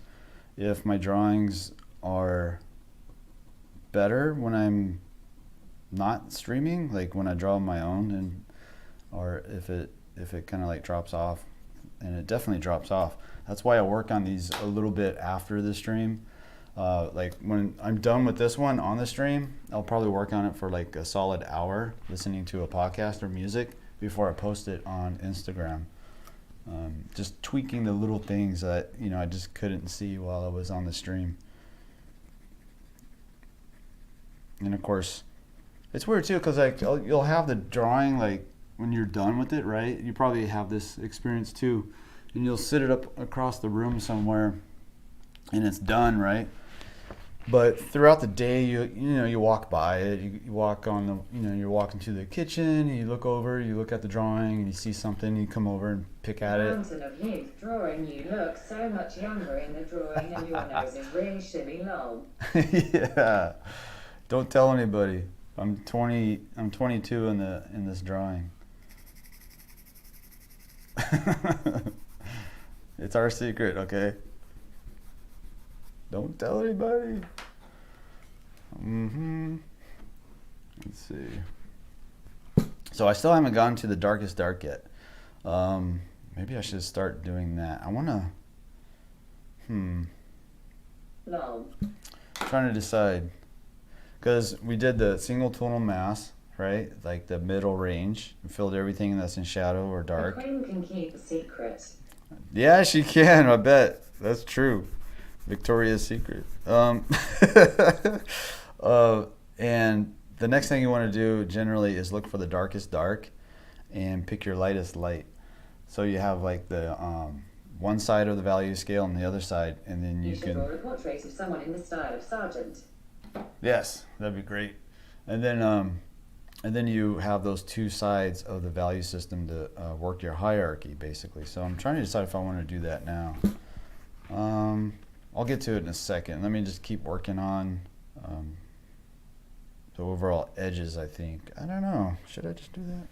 if my drawings are better when I'm not streaming, like when I draw my own, and or if it kind of like drops off. And it definitely drops off. That's why I work on these a little bit after the stream. Like when I'm done with this one on the stream, I'll probably work on it for like a solid hour, listening to a podcast or music before I post it on Instagram. Just tweaking the little things that, you know, I just couldn't see while I was on the stream. And of course, it's weird too, because like you'll have the drawing like when you're done with it, right? You probably have this experience too, and you'll sit it up across the room somewhere, and it's done, right? But throughout the day, you walk by it, you walk on the, you're walking to the kitchen, and you look over, you look at the drawing, and you see something, you come over and pick at it. Mountain of youth drawing, you look so much younger in the drawing, and your nose is really shimmy long. Yeah, don't tell anybody. I'm 22 in this drawing. It's our secret, okay? Don't tell anybody. Let's see. So I still haven't gotten to the darkest dark yet. Maybe I should start doing that. I wanna. Long. Trying to decide, because we did the single tonal mass, right? Like the middle range, and filled everything that's in shadow or dark. The queen can keep a secret. Yeah, she can. I bet that's true. Victoria's Secret. And the next thing you want to do generally is look for the darkest dark and pick your lightest light. So you have like the one side of the value scale and the other side, and then you should can draw a portrait of someone in the style of Sargent. Yes, that'd be great. And then you have those two sides of the value system to work your hierarchy, basically. So I'm trying to decide if I want to do that now. I'll get to it in a second. Let me just keep working on the overall edges, I think. I don't know. Should I just do that?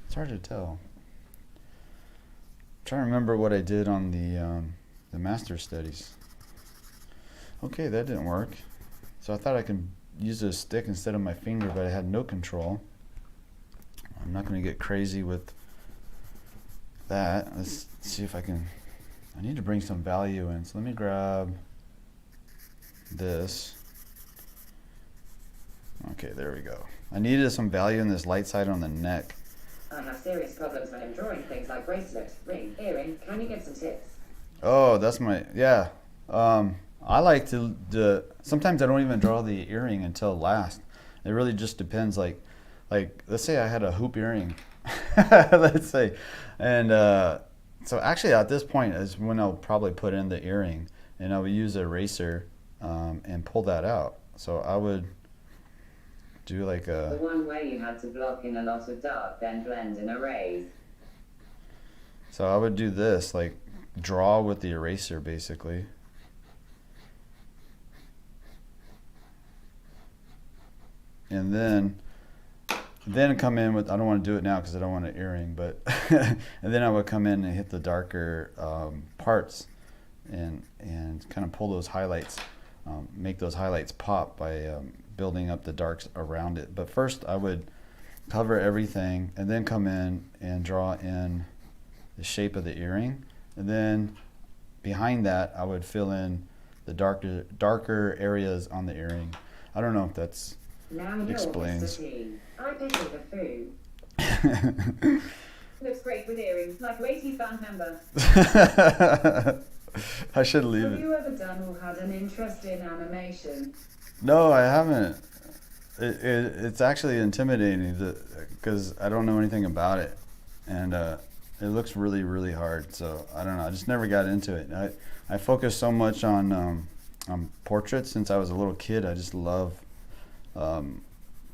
It's hard to tell. I'm trying to remember what I did on the master studies. Okay, that didn't work. So I thought I could use a stick instead of my finger, but I had no control. I'm not going to get crazy with that. Let's see if I can. I need to bring some value in. So let me grab this. Okay, there we go. I needed some value in this light side on the neck. I have serious problems when I'm drawing things like bracelet, ring, earring. Can you give some tips? Oh, that's my, yeah. I like to, sometimes I don't even draw the earring until last. It really just depends. Like let's say I had a hoop earring, let's say. And so actually at this point is when I'll probably put in the earring, and I would use an eraser and pull that out. So I would do like The one where you had to block in a lot of dark, then blend and erase. So I would do this, like draw with the eraser basically. And then come in with, I don't want to do it now because I don't want an earring, but and then I would come in and hit the darker parts and kind of pull those highlights, make those highlights pop by building up the darks around it. But first I would cover everything and then come in and draw in the shape of the earring, and then behind that I would fill in the darker areas on the earring. I don't know if that's Now explains. I picture the food. Looks great with earrings, like a 80s band member. I should leave Have it. you ever done or had an interest in animation? No, I haven't. It's actually intimidating because I don't know anything about it, and it looks really, really hard. So I don't know. I just never got into it. I focused so much on portraits since I was a little kid. I just love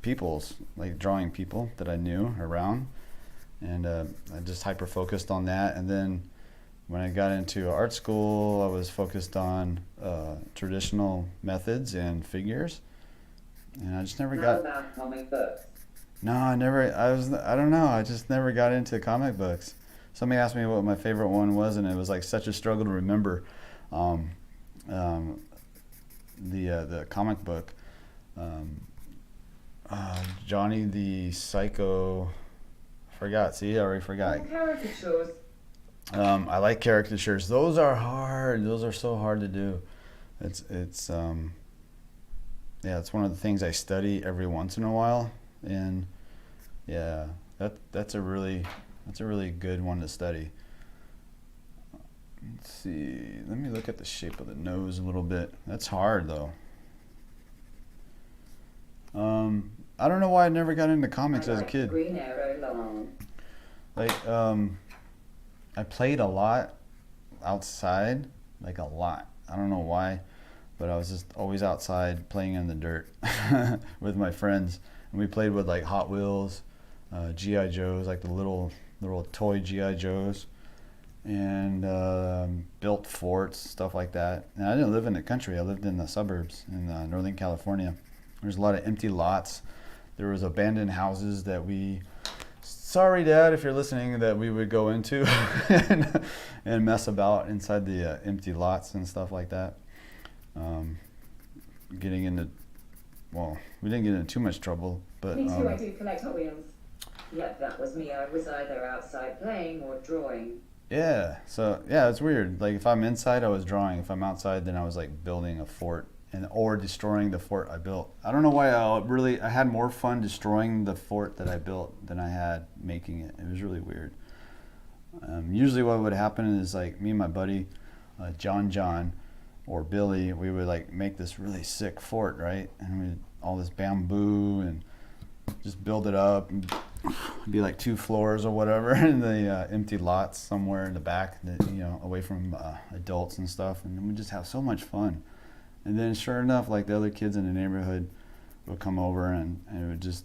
people's, like drawing people that I knew around, and I just hyper focused on that. And then when I got into art school, I was focused on traditional methods and figures, and I just never How got. about comic books? No, I don't know. I just never got into comic books. Somebody asked me what my favorite one was, and it was like such a struggle to remember the comic book. Johnny the Psycho. Forgot. See, I already forgot. Caricatures. I like caricatures. Those are hard. Those are so hard to do. It's yeah, it's one of the things I study every once in a while, and yeah, that's a really good one to study. Let's see. Let me look at the shape of the nose a little bit. That's hard though. I don't know why I never got into comics as a kid. Green Arrow long. Like, I played a lot outside, like a lot. I don't know why, but I was just always outside playing in the dirt with my friends. And we played with like Hot Wheels, G.I. Joes, like the little toy G.I. Joes, and built forts, stuff like that. And I didn't live in the country. I lived in the suburbs in Northern California. There's a lot of empty lots. There was abandoned houses that we, sorry Dad if you're listening, that we would go into and mess about inside the empty lots and stuff like that. Getting into, well, we didn't get into too much trouble, but Me too, I do collect Hot Wheels. Yep, that was me. I was either outside playing or drawing. yeah, so yeah, it's weird. Like if I'm inside, I was drawing. If I'm outside, then I was like building a fort or destroying the fort I built. I don't know why I had more fun destroying the fort that I built than I had making it. It was really weird. Usually what would happen is like me and my buddy, John, or Billy, we would like make this really sick fort, right? And we all this bamboo and just build it up. And it'd be like 2 floors or whatever, in the empty lots somewhere in the back, that, you know, away from adults and stuff. And we just have so much fun. And then sure enough, like the other kids in the neighborhood would come over and it would just,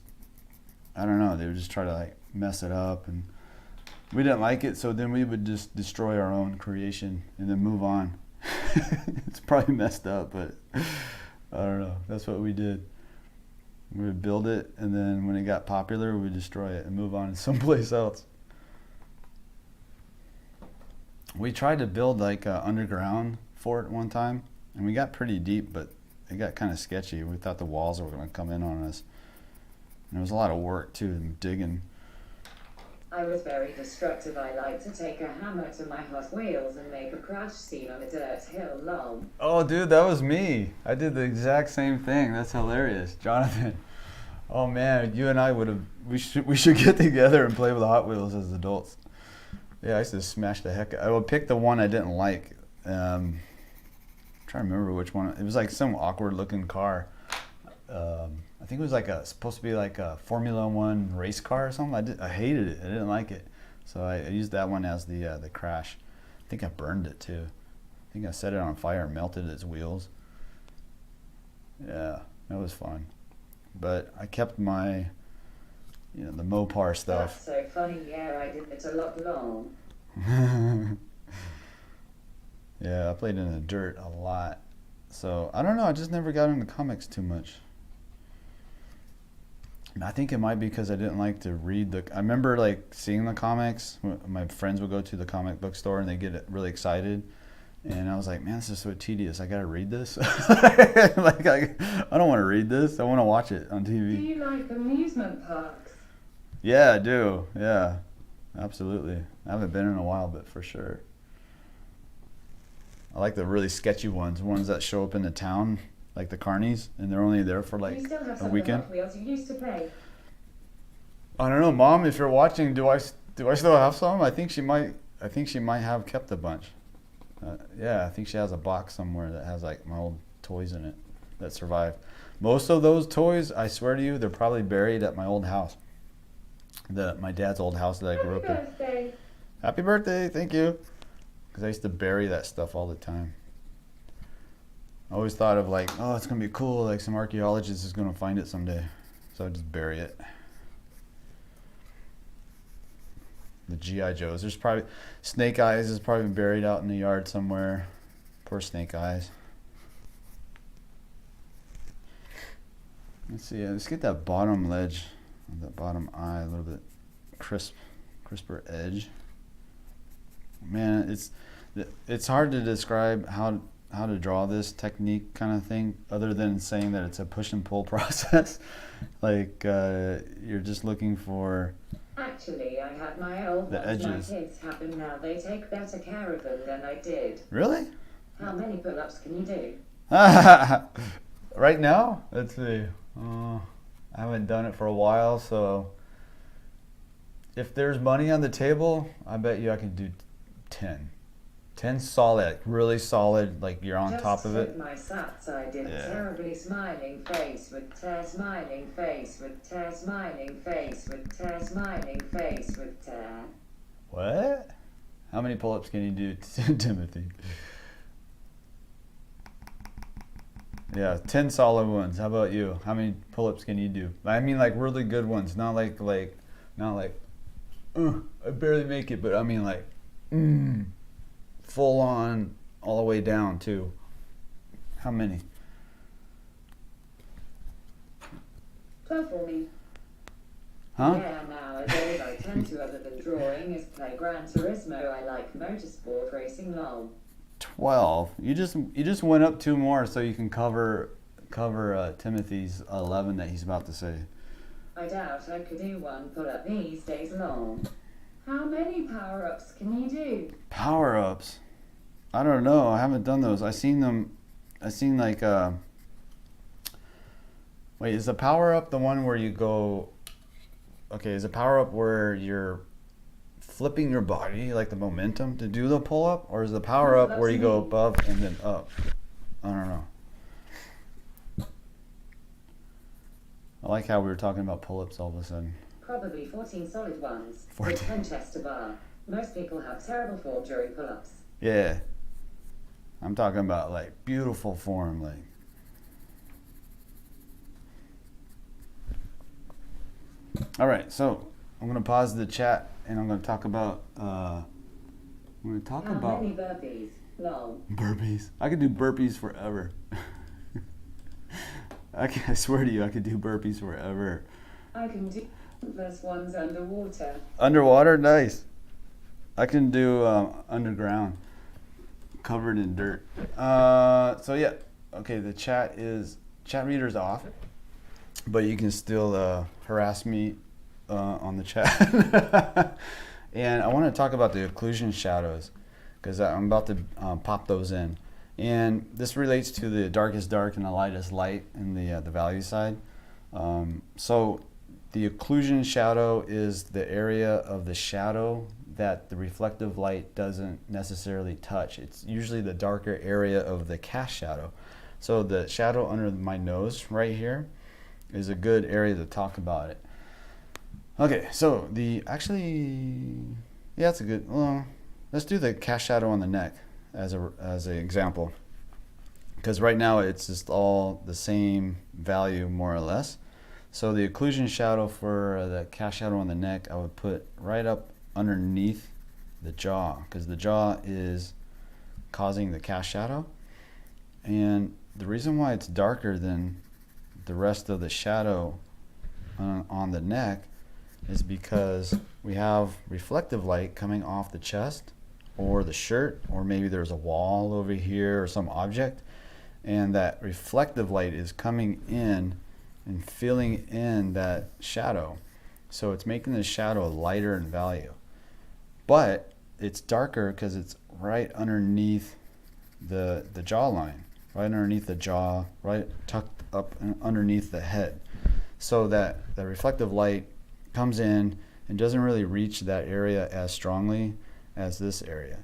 I don't know, they would just try to like mess it up, and we didn't like it, so then we would just destroy our own creation and then move on. It's probably messed up, but I don't know. That's what we did. We would build it, and then when it got popular, we would destroy it and move on to someplace else. We tried to build like an underground fort one time, and we got pretty deep, but it got kind of sketchy. We thought the walls were going to come in on us. And it was a lot of work too, and digging. I was very destructive. I like to take a hammer to my Hot Wheels and make a crash scene on a dirt hill, lol. Oh, dude, that was me. I did the exact same thing. That's hilarious, Jonathan. Oh man, you and I would have. We should get together and play with the Hot Wheels as adults. Yeah, I used to smash the heck. I would pick the one I didn't like. I'm trying to remember which one. It was like some awkward-looking car. I think it was like supposed to be like a Formula One race car or something. I hated it. I didn't like it, so I used that one as the crash. I think I burned it too. I think I set it on fire and melted its wheels. Yeah, that was fun. But I kept my, you know, the Mopar stuff. That's so funny. Yeah, I did it a lot long. Yeah, I played in the dirt a lot. So I don't know. I just never got into comics too much. And I think it might be because I didn't like to read I remember like seeing the comics. My friends would go to the comic book store and they get really excited, and I was like, man, this is so tedious. I gotta read this. Like I don't want to read this. I want to watch it on TV. Do you like amusement parks? Yeah, I do. Yeah, absolutely. I haven't been in a while, but for sure. I like the really sketchy ones that show up in the town, like the carnies, and they're only there for like you still have a some weekend. Hot Wheels you used to play. I don't know, Mom. If you're watching, do I still have some? I think she might have kept a bunch. Yeah, I think she has a box somewhere that has like my old toys in it that survived. Most of those toys, I swear to you, they're probably buried at my old house. My dad's old house that I grew up in. Happy birthday. Happy birthday! Thank you. Because I used to bury that stuff all the time. I always thought of like, oh, it's gonna be cool. Like some archaeologist is gonna find it someday, so I just bury it. The GI Joes. There's probably Snake Eyes is probably buried out in the yard somewhere. Poor Snake Eyes. Let's see. Let's get that bottom ledge, that bottom eye, a little bit crisper edge. Man, it's hard to describe how to draw this technique kind of thing, other than saying that it's a push and pull process. Like you're just looking for. Actually, I had my old the ones. edges. My kids happen now. They take better care of them than I did. Really? How many pull-ups can you do? Right now, let's see. I haven't done it for a while, so if there's money on the table, I bet you I can do 10. 10 solid, really solid, like you're on top of it. My sats, I did terribly smiling face with tear, smiling face with tear, smiling face with tear, smiling face with tear. What? How many pull-ups can you do, Timothy? Yeah, 10 solid ones. How about you? How many pull-ups can you do? I mean like really good ones, not like I barely make it, but I mean like full on all the way down too. How many? 12 for me. Huh? Yeah, nowadays I tend to, other than drawing, is play Gran Turismo. I like motorsport racing, lol. 12. You just went up 2 more so you can cover Timothy's 11 that he's about to say. I doubt I could do one pull-up these days, long. How many power-ups can you do? Power-ups? I don't know. I haven't done those. I seen like wait, is the power-up the one where you go? Okay, is the power-up where you're flipping your body, like the momentum to do the pull-up, or is the power-up where you go above and then up? I don't know. I like how we were talking about pull-ups all of a sudden. Probably 14 solid ones. 14. With 10 chest to bar. Most people have terrible form during pull-ups. Yeah. I'm talking about like beautiful form, like. All right, so I'm gonna pause the chat and I'm gonna talk about. How many burpees? Lol. Burpees. I could do burpees forever. I swear to you, I could do burpees forever. I can do first ones underwater. Underwater, nice. I can do underground, covered in dirt. So yeah, okay. The chat reader's off, but you can still harass me on the chat. And I want to talk about the occlusion shadows because I'm about to pop those in. And this relates to the darkest dark and the lightest light in the value side. So the occlusion shadow is the area of the shadow that the reflective light doesn't necessarily touch. It's usually the darker area of the cast shadow. So the shadow under my nose right here is a good area to talk about it. Okay, so that's a good, well, let's do the cast shadow on the neck as an example. Because right now it's just all the same value more or less. So the occlusion shadow for the cast shadow on the neck, I would put right up underneath the jaw, because the jaw is causing the cast shadow. And the reason why it's darker than the rest of the shadow on the neck is because we have reflective light coming off the chest or the shirt, or maybe there's a wall over here or some object, and that reflective light is coming in and filling in that shadow. So it's making the shadow lighter in value. But it's darker because it's right underneath the jawline, right underneath the jaw, right tucked up underneath the head. So that the reflective light comes in and doesn't really reach that area as strongly as this area.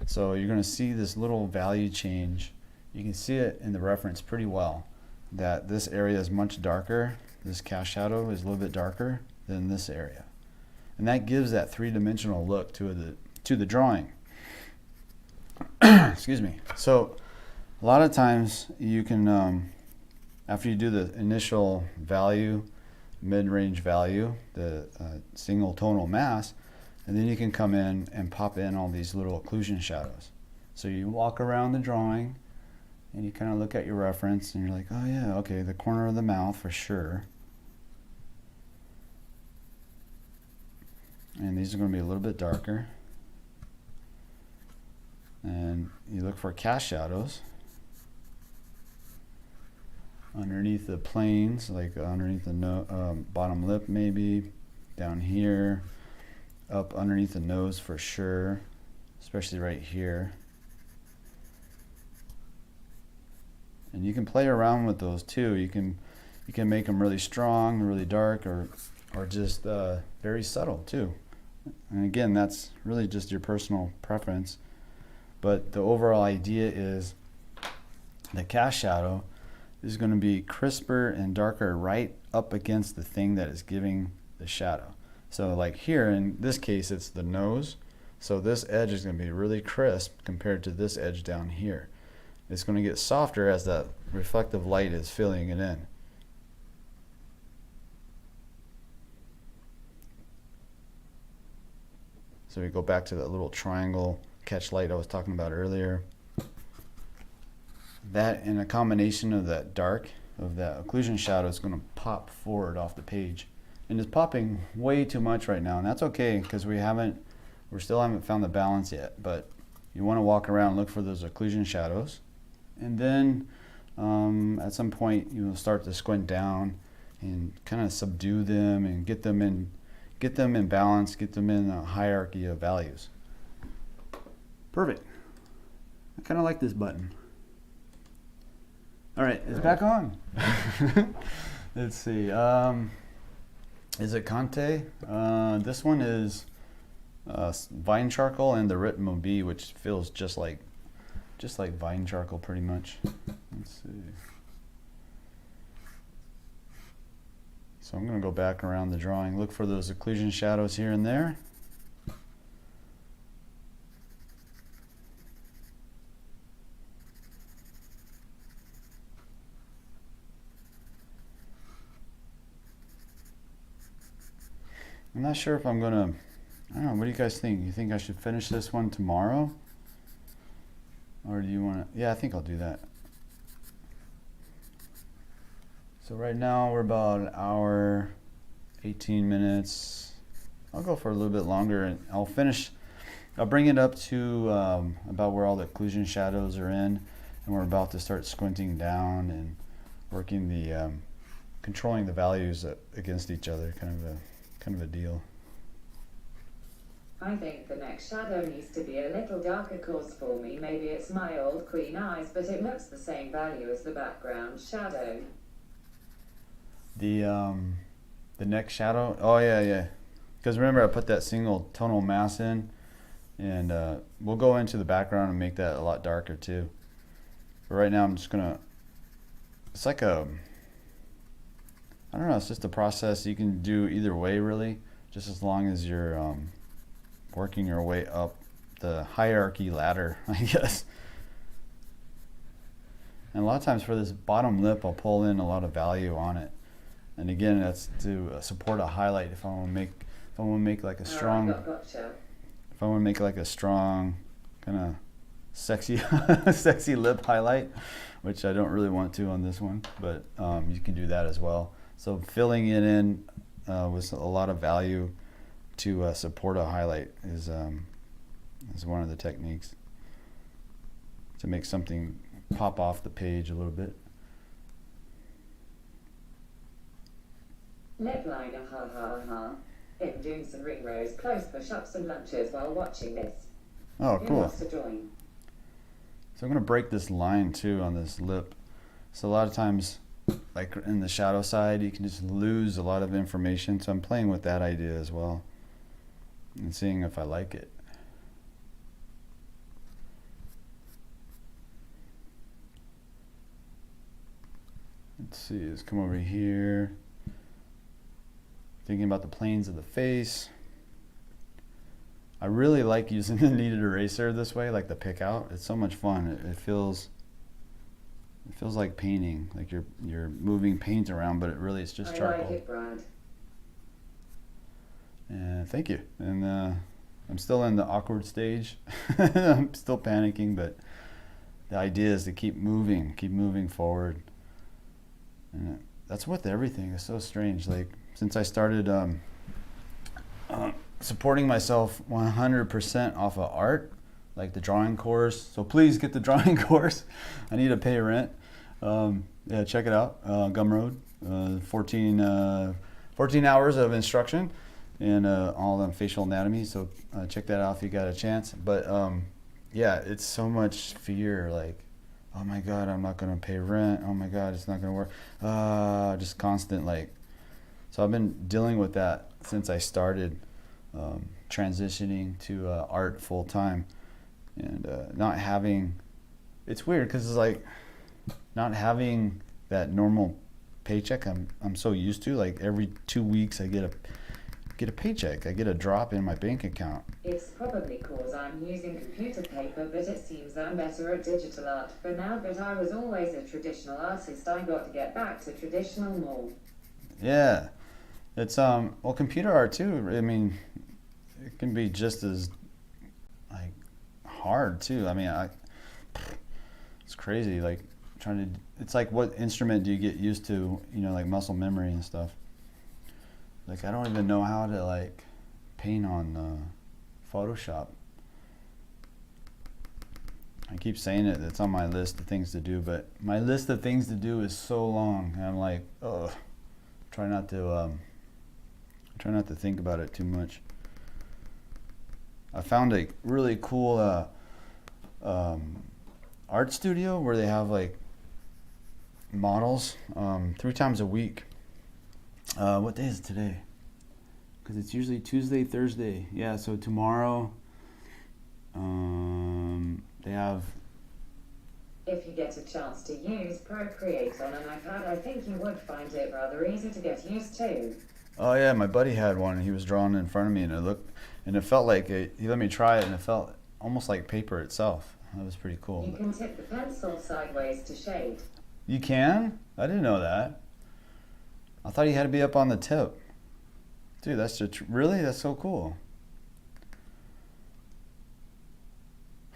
So you're going to see this little value change. You can see it in the reference pretty well, that this area is much darker. This cast shadow is a little bit darker than this area. And that gives that three-dimensional look to the drawing. Excuse me. So a lot of times you can, after you do the initial value, mid-range value, the single tonal mass, and then you can come in and pop in all these little occlusion shadows. So you walk around the drawing and you kind of look at your reference and you're like, oh yeah, okay, the corner of the mouth for sure. And these are going to be a little bit darker. And you look for cast shadows underneath the planes, like underneath the bottom lip maybe, down here, up underneath the nose for sure, especially right here. And you can play around with those too. You can make them really strong, really dark, or just very subtle too. And again, that's really just your personal preference. But the overall idea is the cast shadow is going to be crisper and darker right up against the thing that is giving the shadow. So like here, in this case, it's the nose. So this edge is going to be really crisp compared to this edge down here. It's going to get softer as that reflective light is filling it in. So we go back to that little triangle catch light I was talking about earlier. That and a combination of that dark, of that occlusion shadow, is going to pop forward off the page. And it's popping way too much right now, and that's okay because we still haven't found the balance yet. But you want to walk around and look for those occlusion shadows. And then at some point you'll start to squint down and kind of subdue them and get them in balance, get them in a hierarchy of values. Perfect. I kind of like this button. All right, it's back on. Let's see. Is it Conte? This one is Vine Charcoal and the Ritmo B, which feels just like Vine Charcoal pretty much. Let's see. So I'm going to go back around the drawing, look for those occlusion shadows here and there. I'm not sure if I'm going to, I don't know, what do you guys think? You think I should finish this one tomorrow? Or do you want to, yeah, I think I'll do that. So right now we're about an hour, 18 minutes. I'll go for a little bit longer and I'll bring it up to about where all the occlusion shadows are in, and we're about to start squinting down and working the, controlling the values against each other, kind of a deal. I think the next shadow needs to be a little darker course for me. Maybe it's my old queen eyes, but it looks the same value as the background shadow. The next shadow, oh yeah. Because remember I put that single tonal mass in, and we'll go into the background and make that a lot darker too. But right now I'm just gonna, it's like a, I don't know, it's just a process you can do either way really, just as long as you're working your way up the hierarchy ladder, I guess. And a lot of times for this bottom lip I'll pull in a lot of value on it. And again, that's to support a highlight. If I want to make like a strong, Gotcha. if I want to make like a strong, kind of sexy, sexy lip highlight, which I don't really want to on this one, but you can do that as well. So filling it in with a lot of value to support a highlight is one of the techniques to make something pop off the page a little bit. Lip liner, ha ha ha. Been doing some ring rows, close push-ups and lunches while watching this. Oh, Who cool. wants to join? So I'm going to break this line too on this lip. So a lot of times, like in the shadow side, you can just lose a lot of information. So I'm playing with that idea as well and seeing if I like it. Let's see, let's come over here. Thinking about the planes of the face. I really like using the kneaded eraser this way, like the pick out. It's so much fun. It feels like painting, like you're moving paint around, but it's just charcoal. I like it, Brad. Thank you. And I'm still in the awkward stage. I'm still panicking, but the idea is to keep moving forward. And that's with everything. It's so strange. Like since I started supporting myself 100% off of art, like the drawing course. So please get the drawing course. I need to pay rent. Yeah, check it out. Gumroad. 14 hours of instruction and all on facial anatomy. So check that out if you got a chance. But yeah, it's so much fear. Like, oh my God, I'm not gonna pay rent. Oh my God, it's not gonna work. Just constant like. So I've been dealing with that since I started transitioning to art full time, and not having. It's weird because it's like not having that normal paycheck I'm so used to. Like every 2 weeks I get a paycheck. I get a drop in my bank account. It's probably cause I'm using computer paper, but it seems I'm better at digital art for now. But I was always a traditional artist. I got to get back to traditional more. Yeah, it's well, computer art too. I mean, it can be just as like hard too. I mean, it's crazy. Like trying to. It's like, what instrument do you get used to? You know, like muscle memory and stuff. Like I don't even know how to like paint on Photoshop. I keep saying it. It's on my list of things to do, but my list of things to do is so long. And I'm like, ugh. Try not to think about it too much. I found a really cool art studio where they have like models 3 times a week. What day is it today? Because it's usually Tuesday, Thursday. Yeah, so tomorrow they have If you get a chance to use Procreate on an iPad, I think you would find it rather easy to get used to. Oh yeah, my buddy had one and he was drawing in front of me and it felt like he let me try it and it felt almost like paper itself. That was pretty cool. You can tip the pencil sideways to shade. You can? I didn't know that. I thought you had to be up on the tip. Dude, that's just really, that's so cool.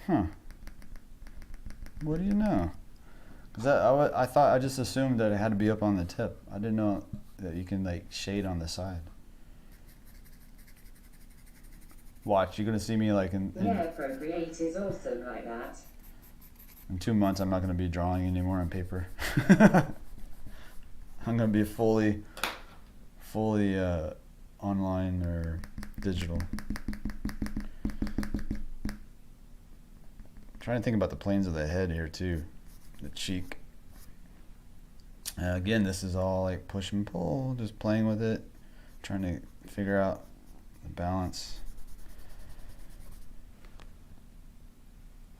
Huh. What do you know? Cause I just assumed that it had to be up on the tip. I didn't know that you can like shade on the side. Watch, you're gonna see me like Yeah, Procreate is awesome like that. in 2 months. I'm not gonna be drawing anymore on paper. I'm gonna be fully online or digital. Trying to think about the planes of the head here too, the cheek. Again, this is all like push and pull, just playing with it, trying to figure out the balance.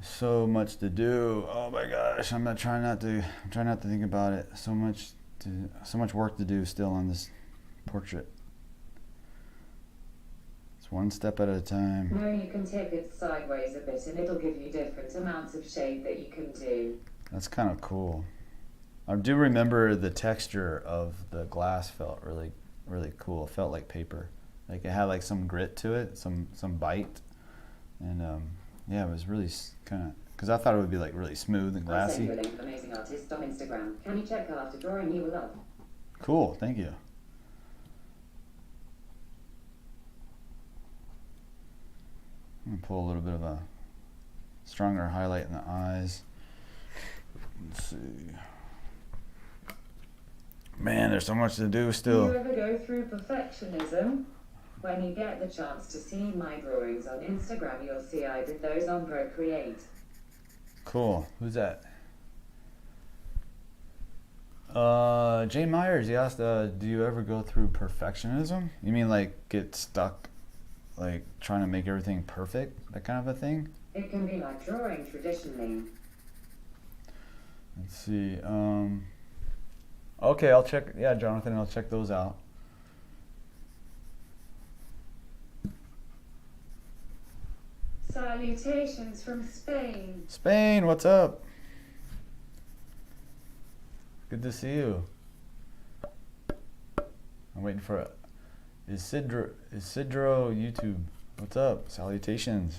So much to do. Oh my gosh, I'm trying not to think about it. So much work to do still on this portrait. It's one step at a time. No, you can tip it sideways a bit and it'll give you different amounts of shade that you can do. That's kind of cool. I do remember the texture of the glass felt really, really cool. It felt like paper. Like it had like some grit to it, some bite. And yeah, it was really kind of, because I thought it would be like really smooth and I'll send glassy. you a link of Amazing Artist on Instagram. Can you check after drawing you will love? Cool, thank you. I'm gonna pull a little bit of a stronger highlight in the eyes. Let's see. Man, there's so much to do Do still. you ever go through perfectionism? When you get the chance to see my drawings on Instagram, you'll see I did those on Procreate. Cool. Who's that? Jane Myers, he asked, do you ever go through perfectionism? You mean like get stuck, like trying to make everything perfect, that kind of a thing? It can be like drawing traditionally. Let's see. Okay, I'll check. Yeah, Jonathan, I'll check those out. Salutations from Spain. Spain, what's up? Good to see you. I'm waiting for Isidro YouTube. What's up? Salutations.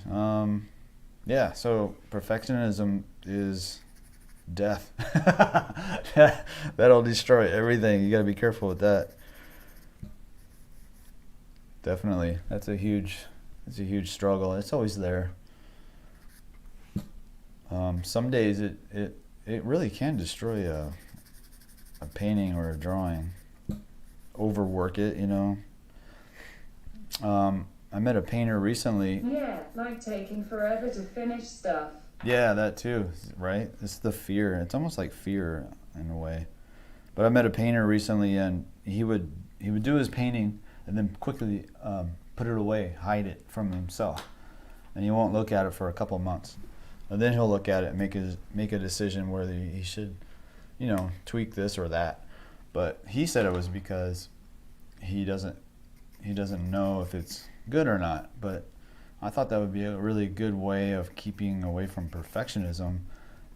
Yeah, so perfectionism is death. That'll destroy everything. You got to be careful with that. Definitely. It's a huge struggle. It's always there. Some days it really can destroy a painting or a drawing. Overwork it, you know. I met a painter recently. Yeah, like taking forever to finish stuff. Yeah, that too, right? It's the fear. It's almost like fear in a way. But I met a painter recently, and he would do his painting and then quickly put it away, hide it from himself, and he won't look at it for a couple of months. And then he'll look at it and make a decision whether he should, you know, tweak this or that. But he said it was because he doesn't know if it's good or not. But I thought that would be a really good way of keeping away from perfectionism,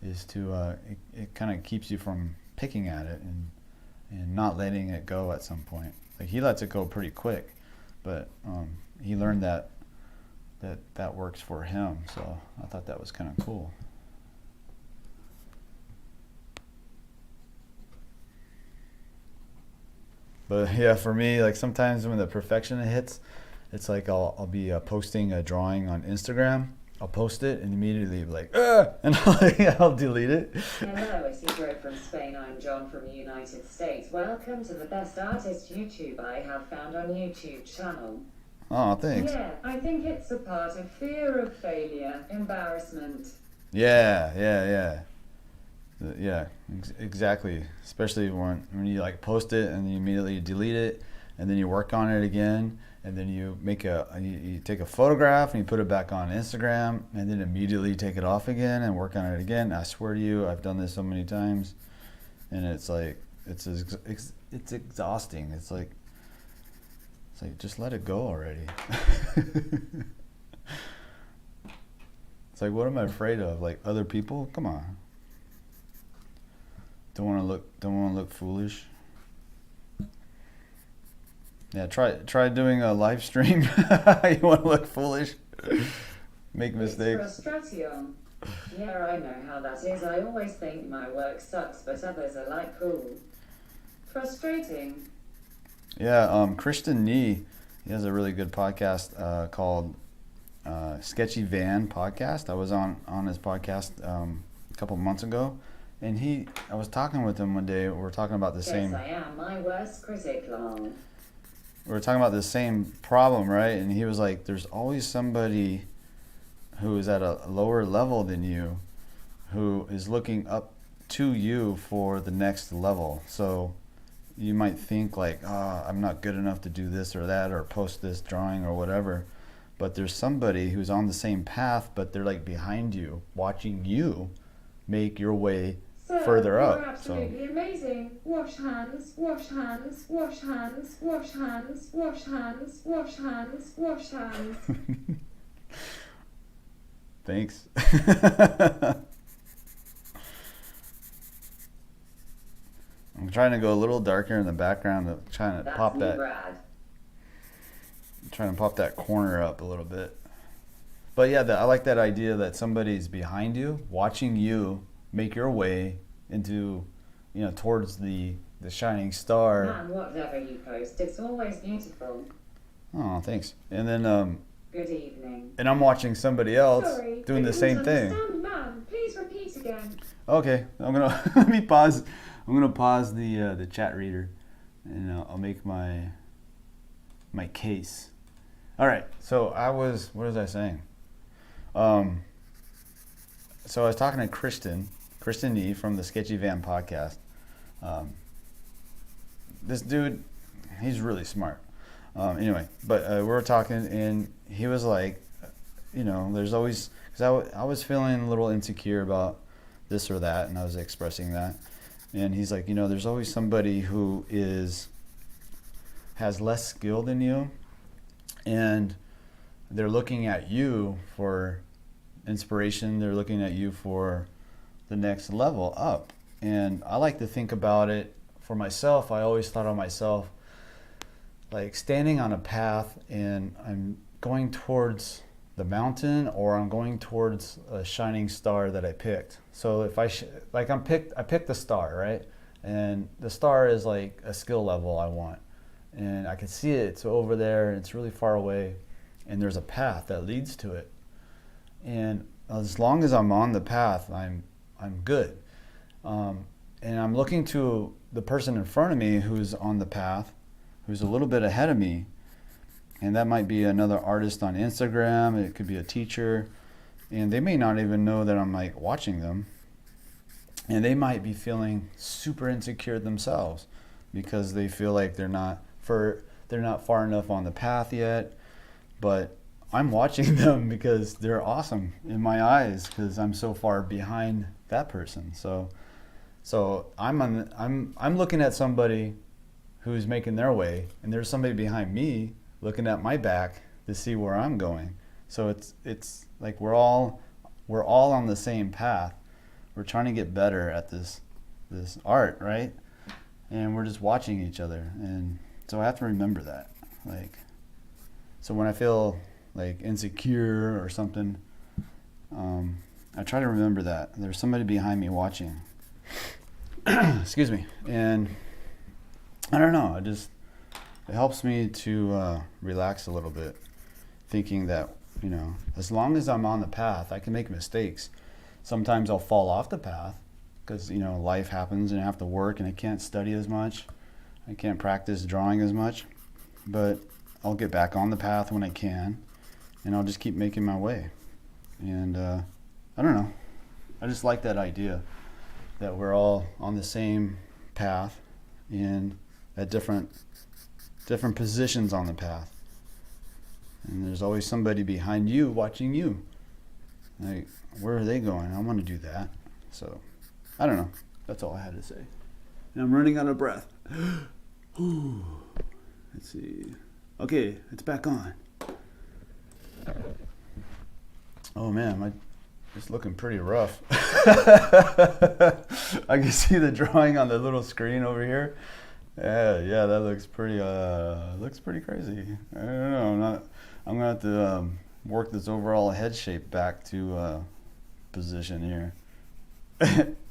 is to it kind of keeps you from picking at it and not letting it go at some point. Like he lets it go pretty quick, but he learned that works for him. So I thought that was kind of cool. But yeah, for me, like sometimes when the perfection hits, it's like I'll be posting a drawing on Instagram. I'll post it and immediately be like, and I'll delete it. Hello, Isidro from Spain. I'm John from the United States. Welcome to the best artist YouTube I have found on YouTube channel. Oh, thanks. Yeah, I think it's a part of fear of failure, embarrassment. Yeah, exactly. Especially when you like post it and you immediately delete it, and then you work on it again, and then you you take a photograph and you put it back on Instagram, and then immediately take it off again and work on it again. I swear to you, I've done this so many times, and it's like it's exhausting. It's like just let it go already. It's like, what am I afraid of? Like other people? Come on. Don't want to look foolish. Yeah, try doing a live stream. You want to look foolish, make mistakes. It's frustration. Yeah, I know how that is. I always think my work sucks, but others are like cool. Frustrating. Yeah, Christian Nee, he has a really good podcast called Sketchy Van Podcast. I was on his podcast a couple months ago, and I was talking with him one day. We were talking about the same. Yes, I am my worst critic, long. We were talking about the same problem, right? And he was like, there's always somebody who is at a lower level than you who is looking up to you for the next level. So you might think like, I'm not good enough to do this or that or post this drawing or whatever. But there's somebody who's on the same path, but they're like behind you, watching you make your way further up. You're absolutely amazing. Wash hands, wash hands, wash hands, wash hands, wash hands, wash hands, wash hands. Thanks. I'm trying to go a little darker in the background, trying to That's pop me, that. Brad. Trying to pop that corner up a little bit. But yeah, I like that idea that somebody's behind you, watching you make your way into, towards the shining star. Man, whatever you post, it's always beautiful. Oh, thanks. And then, Good evening. and I'm watching somebody else Sorry, doing I the same couldn't thing. understand, man. Please repeat again. Okay, I'm gonna let me pause. I'm gonna pause the chat reader, and I'll make my case. All right. So what was I saying? So I was talking to Kristen Nee from the Sketchy Van podcast. This dude, he's really smart. Anyway, but we were talking, and he was like, there's always, because I was feeling a little insecure about this or that, and I was expressing that. And he's like, there's always somebody who has less skill than you, and they're looking at you for inspiration. They're looking at you for the next level up. And I like to think about it for myself. I always thought of myself like standing on a path, and I'm going towards the mountain, or I'm going towards a shining star that I picked. So if I picked the star, right? And the star is like a skill level I want, and I can see it. It's over there, and it's really far away, and there's a path that leads to it. And as long as I'm on the path, I'm good. And I'm looking to the person in front of me who's on the path, who's a little bit ahead of me. And that might be another artist on Instagram. It could be a teacher. And they may not even know that I'm like watching them. And they might be feeling super insecure themselves because they feel like they're not far enough on the path yet. But I'm watching them because they're awesome in my eyes, because I'm so far behind that person. So I'm looking at somebody who's making their way, and there's somebody behind me looking at my back to see where I'm going. So it's like we're all on the same path. We're trying to get better at this art, right? And we're just watching each other. And so I have to remember that. Like, so when I feel like insecure or something, I try to remember that there's somebody behind me watching. Excuse me. And I don't know, it helps me to relax a little bit, thinking that, as long as I'm on the path, I can make mistakes. Sometimes I'll fall off the path because, life happens and I have to work and I can't study as much. I can't practice drawing as much, but I'll get back on the path when I can, and I'll just keep making my way. And I don't know, I just like that idea that we're all on the same path and at different positions on the path. And there's always somebody behind you watching you. Like, where are they going? I want to do that. So, I don't know. That's all I had to say. And I'm running out of breath. Let's see. Okay, it's back on. Oh man, it's looking pretty rough. I can see the drawing on the little screen over here. Yeah, that looks pretty crazy. I don't know. I'm gonna have to work this overall head shape back to position here.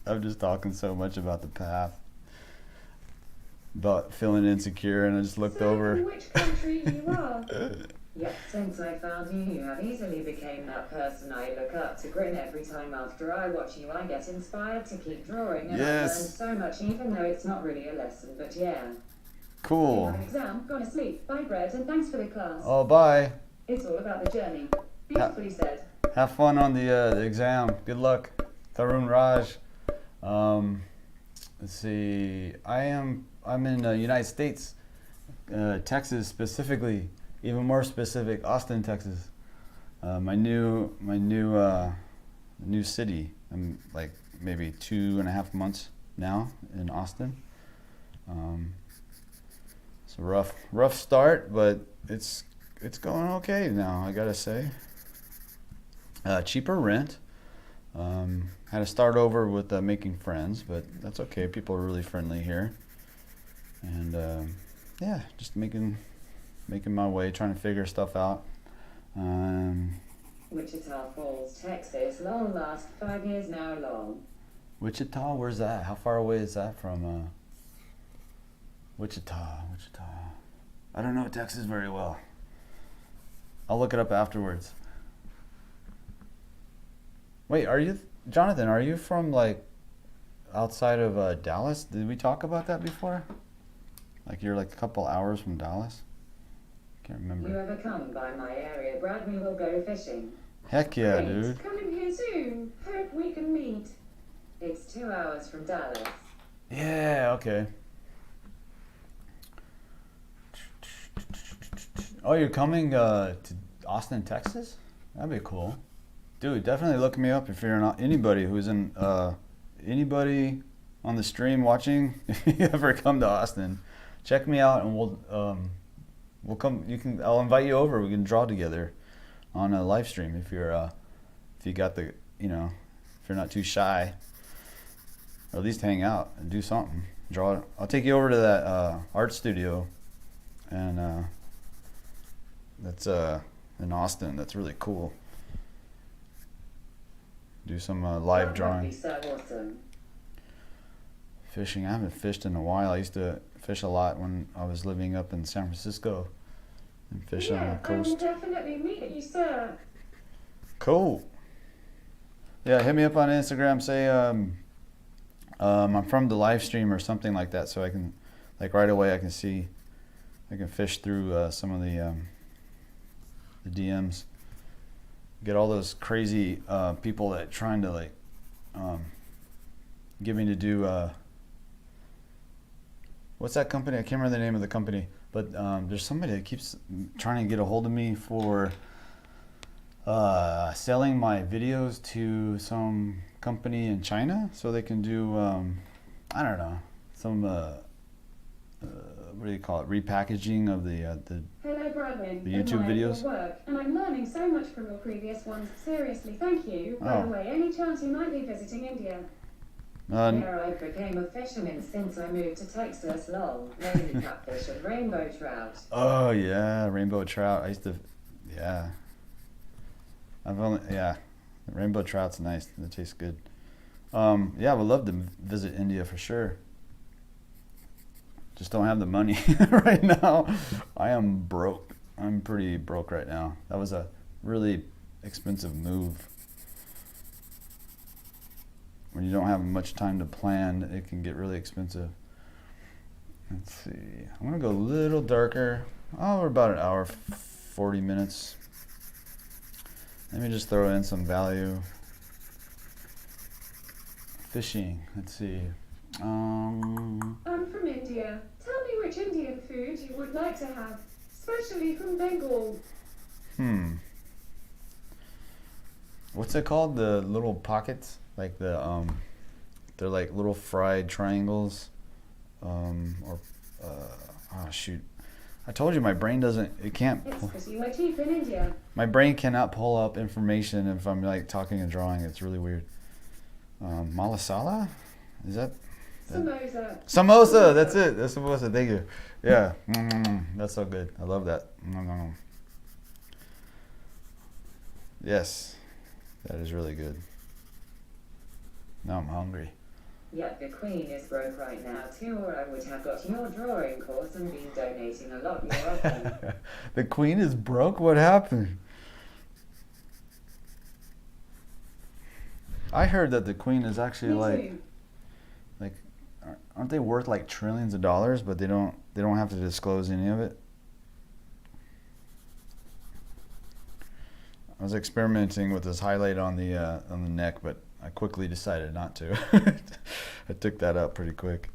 I'm just talking so much about the path, about feeling insecure, and I just looked over. Which country you are? Yep, since I found you, you have easily became that person I look up to grin every time after I watch you. I get inspired to keep drawing, and I've learned so much, even though it's not really a lesson, but yeah. Cool. Have an exam, gonna sleep. Bye, Brad, and thanks for the class. Oh, bye. It's all about the journey. Beautifully said. Have fun on the exam. Good luck, Tarun Raj. Let's see. I'm in the United States, Texas specifically. Even more specific, Austin, Texas. My new city. I'm like maybe 2.5 months now in Austin. It's a rough start, but it's going okay now, I gotta say. Cheaper rent. Had to start over with making friends, but that's okay. People are really friendly here. And yeah, just making my way, trying to figure stuff out. Wichita Falls, Texas. Long last 5 years now long. Wichita, where's that? How far away is that from Wichita? I don't know Texas very well. I'll look it up afterwards. Wait, Jonathan, are you from like outside of Dallas? Did we talk about that before? Like you're like a couple hours from Dallas? Can't remember. You ever come by my area, Bradwynn will go fishing. Heck yeah, Great. dude. Coming here soon. Hope we can meet. It's 2 hours from Dallas. Yeah, okay. Oh, you're coming to Austin, Texas? That'd be cool. Dude, definitely look me up if you're not anybody who's in anybody on the stream watching. If you ever come to Austin, check me out and we'll come. I'll invite you over. We can draw together on a live stream if you got the, if you're not too shy. Or at least hang out and do something. Draw. I'll take you over to that art studio, and that's in Austin. That's really cool. Do some live drawing. That would be so awesome. Fishing. I haven't fished in a while. I used to fish a lot when I was living up in San Francisco and fish on the coast. I will definitely meet you, sir. Cool. Yeah, hit me up on Instagram. Say I'm from the live stream or something like that, so I can, like right away, I can fish through some of the DMs. Get all those crazy people that trying to like get me to do what's that company? I can't remember the name of the company, but there's somebody that keeps trying to get a hold of me for selling my videos to some company in China so they can do I don't know, some what do you call it, repackaging of the Hello, Bradwynn. the YouTube videos. Your work, and I'm learning so much from your previous ones. Seriously, thank you. By the way, any chance you might be visiting India? Where I became a fisherman since I moved to Texas. Lol. Mainly catfish and rainbow trout. Oh yeah, rainbow trout. I used to, rainbow trout's nice. It tastes good. Yeah, I would love to visit India for sure. Just don't have the money right now. I am broke. I'm pretty broke right now. That was a really expensive move. When you don't have much time to plan, it can get really expensive. Let's see. I'm gonna go a little darker. Oh, we're about an hour, 40 minutes. Let me just throw in some value. Fishing. Let's see. I'm from India. Tell me which Indian food you would like to have, especially from Bengal. What's it called? The little pockets, like they're like little fried triangles, or oh shoot, I told you my brain doesn't. It can't. It's because you were cheap in India. My brain cannot pull up information if I'm like talking and drawing. It's really weird. Malasala, is that? Samosa. Samosa. That's it. That's samosa. Thank you. Yeah, that's so good. I love that. Yes, that is really good. Now I'm hungry. Yep, the Queen is broke right now too, or I would have got your drawing course and been donating a lot more often. The Queen is broke? What happened? I heard that the Queen is actually like, aren't they worth like trillions of dollars? But they don't have to disclose any of it. I was experimenting with this highlight on the neck, but I quickly decided not to. I took that out pretty quick.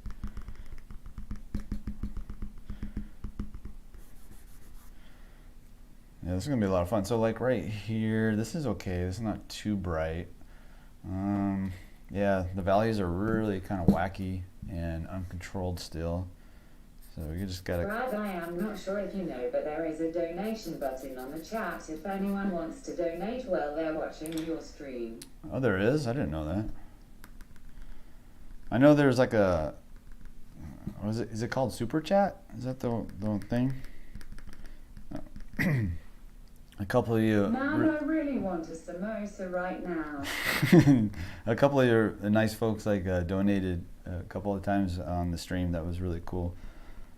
Yeah, this is gonna be a lot of fun. So like right here, this is okay. This is not too bright. Yeah, the values are really kind of wacky and uncontrolled still. So you just gotta. Brad, I am not sure if you know, but there is a donation button on the chat if anyone wants to donate while they're watching your stream. Oh, there is? I didn't know that. I know there's like a. What is it called Super Chat? Is that the thing? A couple of you. Man, I really want a samosa right now. A couple of your nice folks like donated a couple of times on the stream. That was really cool.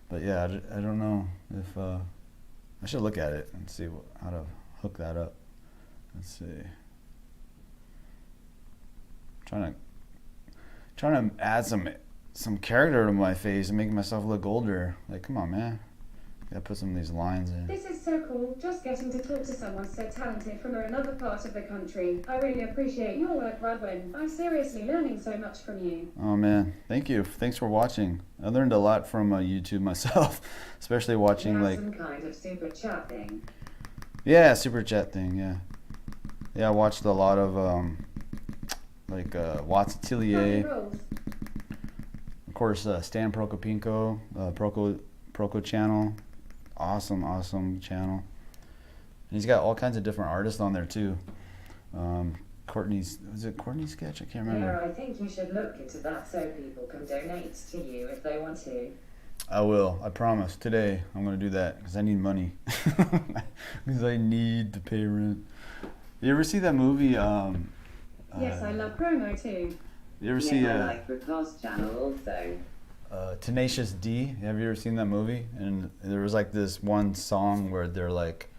But yeah, I don't know if I should look at it and see how to hook that up. Let's see. Trying to add some character to my face and make myself look older. Like, come on, man. Gotta put some of these lines in. This is so cool, just getting to talk to someone so talented from another part of the country. I really appreciate your work, Bradwynn. I'm seriously learning so much from you. Oh man, thank you. Thanks for watching. I learned a lot from YouTube myself, especially watching like some kind of super chat thing. Yeah, super chat thing. Yeah, I watched a lot of like Watts Atelier. Of course, Stan Prokopinko, Proko channel. Awesome channel. And he's got all kinds of different artists on there too. Was it Courtney's sketch? I can't remember. Yeah, I think you should look into that so people can donate to you if they want to. I will. I promise. Today I'm going to do that because I need money. Because I need to pay rent. You ever see that movie? Yes, I love promo too. You ever see? I like Rico's channel also. Tenacious D. Have you ever seen that movie? And there was like this one song where they're like,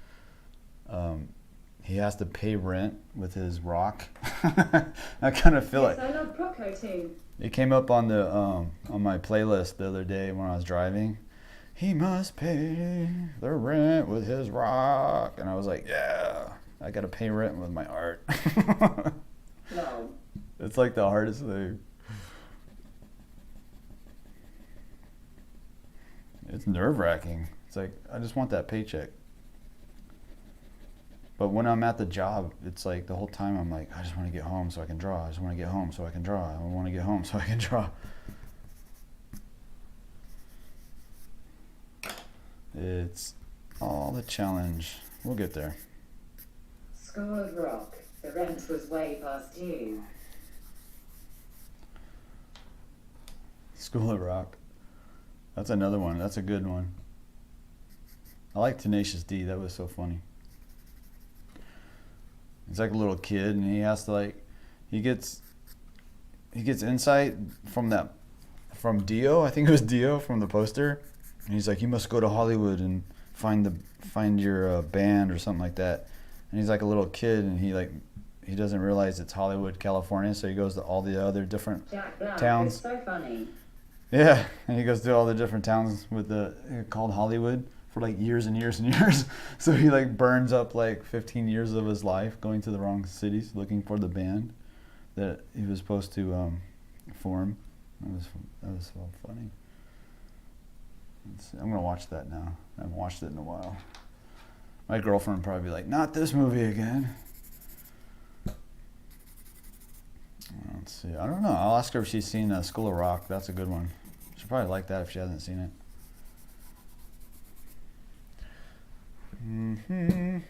he has to pay rent with his rock. I kind of feel yes, like. I love Proco too. It came up on the on my playlist the other day when I was driving. He must pay the rent with his rock, and I was like, yeah, I gotta pay rent with my art. No. It's like the hardest thing. It's nerve-wracking. It's like, I just want that paycheck. But when I'm at the job, it's like the whole time I'm like, I just want to get home so I can draw. I just want to get home so I can draw. I want to get home so I can draw. It's all the challenge. We'll get there. School of Rock. The rent was way past due. School of Rock. That's another one. That's a good one. I like Tenacious D. That was so funny. He's like a little kid, and he has to like, he gets insight from Dio. I think it was Dio from the poster. And he's like, you must go to Hollywood and find your band or something like that. And he's like a little kid, and he doesn't realize it's Hollywood, California. So he goes to all the other different towns. It's so funny. Yeah, and he goes to all the different towns called Hollywood for like years and years and years. So he like burns up like 15 years of his life going to the wrong cities looking for the band that he was supposed to form. That was so funny. I'm gonna watch that now. I haven't watched it in a while. My girlfriend would probably be like, not this movie again. Let's see. I don't know. I'll ask her if she's seen School of Rock. That's a good one. She'll probably like that if she hasn't seen it.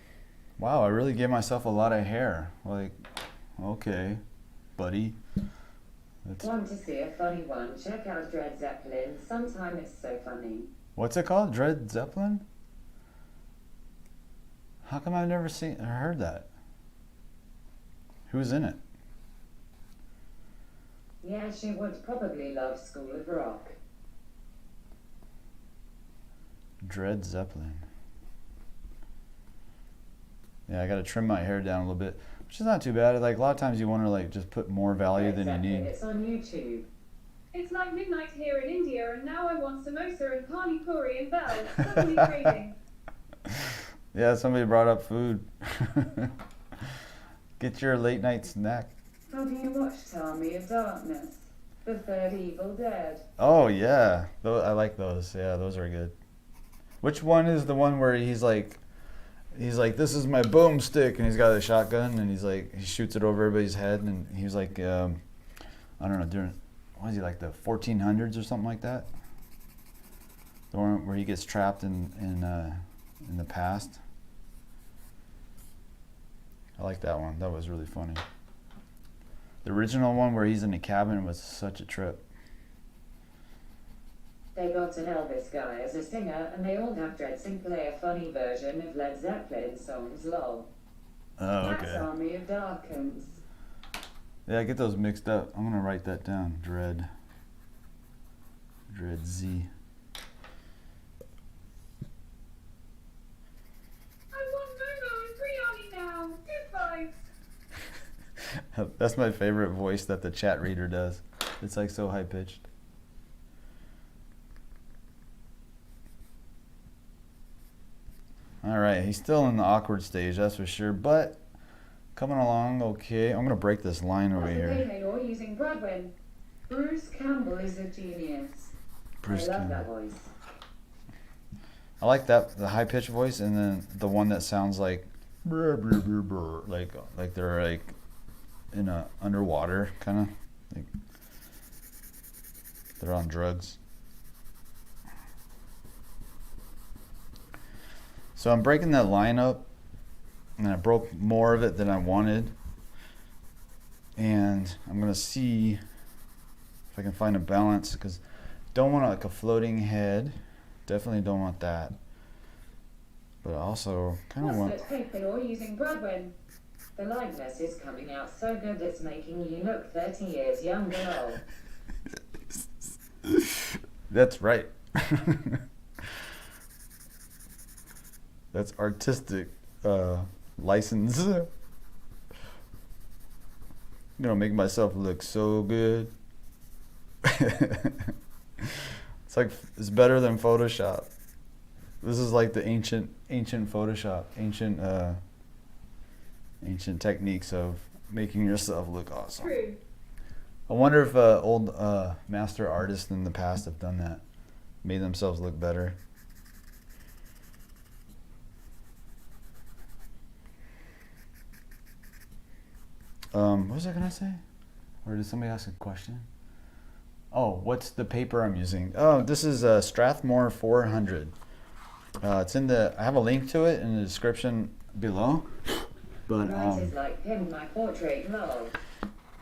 Wow, I really gave myself a lot of hair. Like, okay, buddy. Want to see a funny one? Check out Dread Zeppelin. Sometime it's so funny. What's it called? Dread Zeppelin? How come I've never seen or heard that? Who's in it? Yeah, she would probably love School of Rock. Dread Zeppelin. Yeah, I gotta trim my hair down a little bit, which is not too bad. Like a lot of times you want to like just put more value than you need. It's on YouTube. It's like midnight here in India, and now I want samosa and pani puri and bell. Suddenly craving. Yeah, somebody brought up food. Get your late night snack. Have you watched Army of Darkness? The Third Evil Dead? Oh yeah, I like those. Yeah, those are good. Which one is the one where he's like, this is my boomstick, and he's got a shotgun, and he's like, he shoots it over everybody's head, and he's like, I don't know, during, what is he, like the 1400s or something like that? The one where he gets trapped in the past. I like that one. That was really funny. The original one where he's in the cabin was such a trip. They got an Elvis guy as a singer, and they all have dreads and play a funny version of Led Zeppelin songs, lol. Oh, okay. That's Army of Darkness. Yeah, I get those mixed up. I'm gonna write that down. Dread Z. I want Momo and biryani now. Good vibes. That's my favorite voice that the chat reader does. It's like so high pitched. All right, he's still in the awkward stage, that's for sure, but coming along okay. I'm gonna break this line over here. You're using Bradwynn. Bruce Campbell is a genius. Bruce I love Campbell. that voice. I like that, the high pitched voice, and then the one that sounds like brr, brr, brr, brr, like they're like in a underwater kind of, like they're on drugs. So I'm breaking that line up, and I broke more of it than I wanted, and I'm gonna see if I can find a balance, because don't want like a floating head, definitely don't want that, but also kind of want. What's that paper you're using, Bradwynn? The likeness is coming out so good it's making you look 30 years younger. That's right. That's artistic license. I'm gonna make myself look so good. It's better than Photoshop. This is like the ancient Photoshop, ancient techniques of making yourself look awesome. True. I wonder if old master artists in the past have done that, made themselves look better. What was I gonna say? Or did somebody ask a question? Oh, what's the paper I'm using? Oh, this is Strathmore 400. It's in the. I have a link to it in the description below. But Yours is like him, my portrait, lol.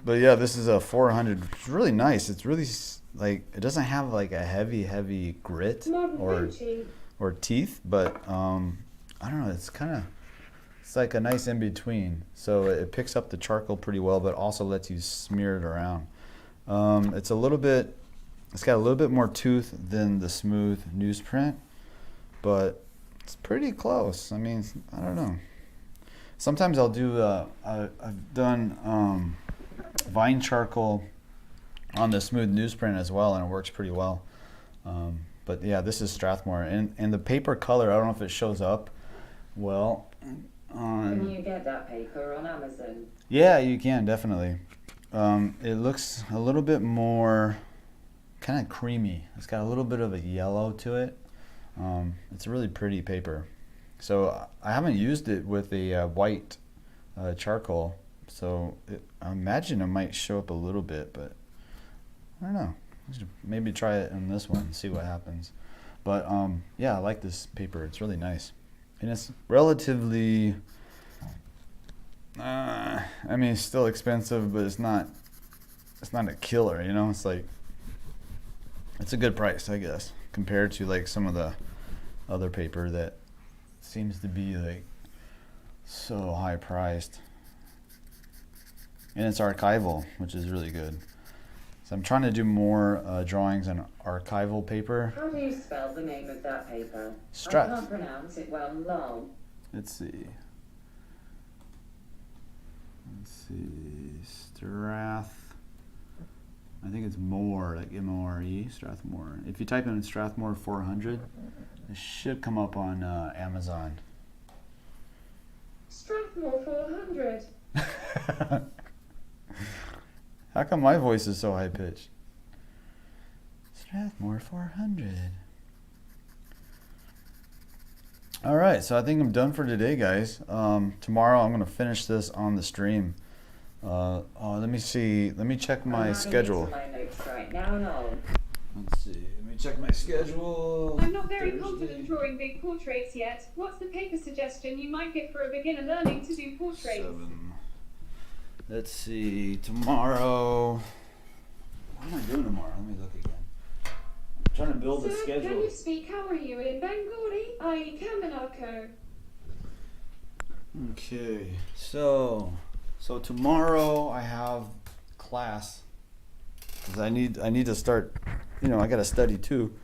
But yeah, this is a 400. It's really nice. It's really like, it doesn't have like a heavy grit or teeth, but I don't know. It's like a nice in between. So it picks up the charcoal pretty well, but also lets you smear it around. It's got a little bit more tooth than the smooth newsprint, but it's pretty close. I mean, I don't know. Sometimes I'll do, I've done vine charcoal on the smooth newsprint as well, and it works pretty well. But yeah, this is Strathmore, and the paper color, I don't know if it shows up well. Can you get that paper on Amazon? Yeah, you can, definitely. It looks a little bit more kind of creamy. It's got a little bit of a yellow to it. It's a really pretty paper. So I haven't used it with a white charcoal, so I imagine it might show up a little bit, but I don't know. Maybe try it on this one and see what happens. But yeah, I like this paper. It's really nice, and it's relatively. I mean, it's still expensive, but it's not a killer. You know, it's like it's a good price, I guess, compared to like some of the other paper that seems to be like so high priced. And it's archival, which is really good. So I'm trying to do more drawings on archival paper. How do you spell the name of that paper? I Strat. can't pronounce it well, lol. Let's see. Strath. I think it's more, like M-O-R-E, Strathmore. If you type in Strathmore 400, it should come up on Amazon. Strathmore 400. How come my voice is so high pitched? Strathmore 400. All right, so I think I'm done for today, guys. Tomorrow I'm gonna finish this on the stream. Let me see. Let me check my schedule. My notes right now, lol. Let's see. Let me check my schedule. I'm not very Thursday. confident drawing big portraits yet. What's the paper suggestion you might give for a beginner learning to do portraits? 7. Let's see. Tomorrow. What am I doing tomorrow? Let me look again. I'm trying to build a Sir, can schedule. you speak? How are you in Bengali? I Kaminako. Okay. So tomorrow I have class because I need to start. You know, I got to study too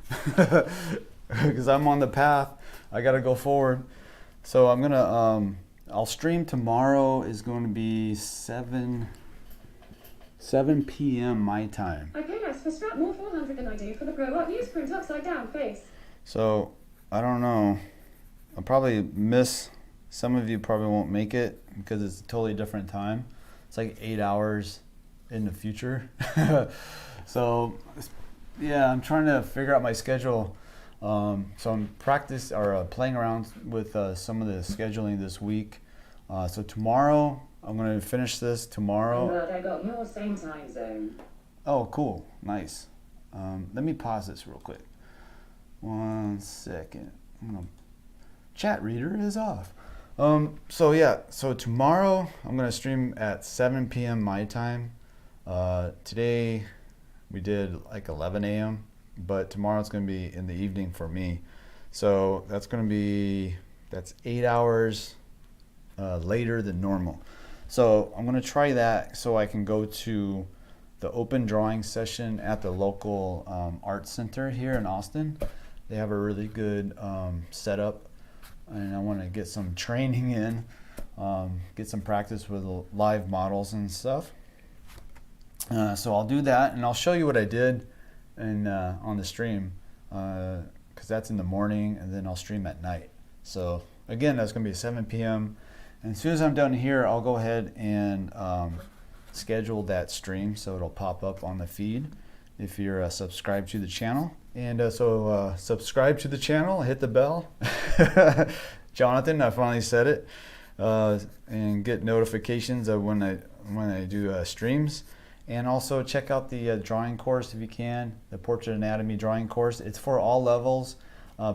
because I'm on the path. I got to go forward. So I'm gonna. I'll stream tomorrow. Is going to be 7 p.m. my time. I pay less for Strathmore 400 than I do for the Grow Up newsprint upside down face. So I don't know. I'll probably miss. Some of you probably won't make it because it's a totally different time. It's like 8 hours in the future. So yeah, I'm trying to figure out my schedule. So I'm playing around with some of the scheduling this week. So tomorrow I'm going to finish this tomorrow. But I got your same time zone. Oh, cool. Nice. Let me pause this real quick. 1 second. Chat reader is off. So yeah, so tomorrow I'm going to stream at 7 p.m. my time. Today we did like 11 a.m., but tomorrow it's going to be in the evening for me. So that's 8 hours later than normal. So I'm going to try that so I can go to the open drawing session at the local art center here in Austin. They have a really good setup, and I want to get some training in, get some practice with live models and stuff. So I'll do that, and I'll show you what I did on the stream, because that's in the morning, and then I'll stream at night. So again, that's going to be 7 p.m. And as soon as I'm done here, I'll go ahead and schedule that stream so it'll pop up on the feed if you're subscribed to the channel. And so subscribe to the channel, hit the bell. Jonathan, I finally said it. And get notifications of when I do streams. And also check out the drawing course if you can, the Portrait Anatomy drawing course. It's for all levels.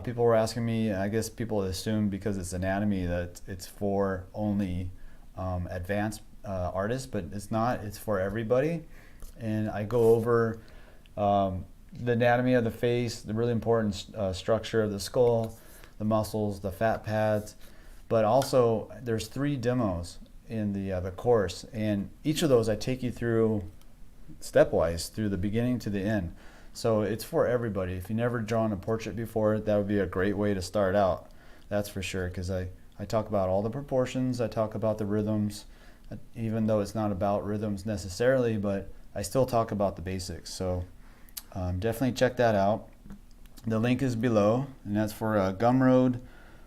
People were asking me, I guess people assume because it's anatomy that it's for only advanced artists, but it's not. It's for everybody. And I go over the anatomy of the face, the really important structure of the skull, the muscles, the fat pads. But also there's 3 demos in the course, and each of those I take you through stepwise through the beginning to the end. So it's for everybody. If you've never drawn a portrait before, that would be a great way to start out. That's for sure, because I talk about all the proportions, I talk about the rhythms, even though it's not about rhythms necessarily, but I still talk about the basics. So definitely check that out. The link is below, and that's for Gumroad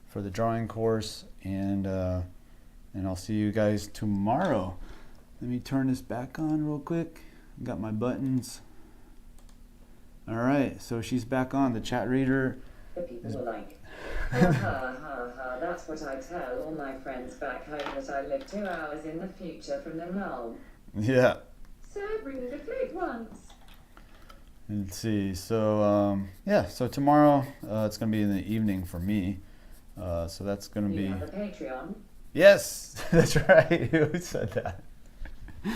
for the drawing course, and I'll see you guys tomorrow. Let me turn this back on real quick. Got my buttons. All right, so she's back on. The chat reader The people were like, Ha ha ha ha, that's what I tell all my friends back home, that I live 2 hours in the future from them, lol. Yeah. So bring the flute once. Let's see. So yeah. So tomorrow it's gonna be in the evening for me. So that's gonna You be. have a Patreon? Yes, that's right. Who said that?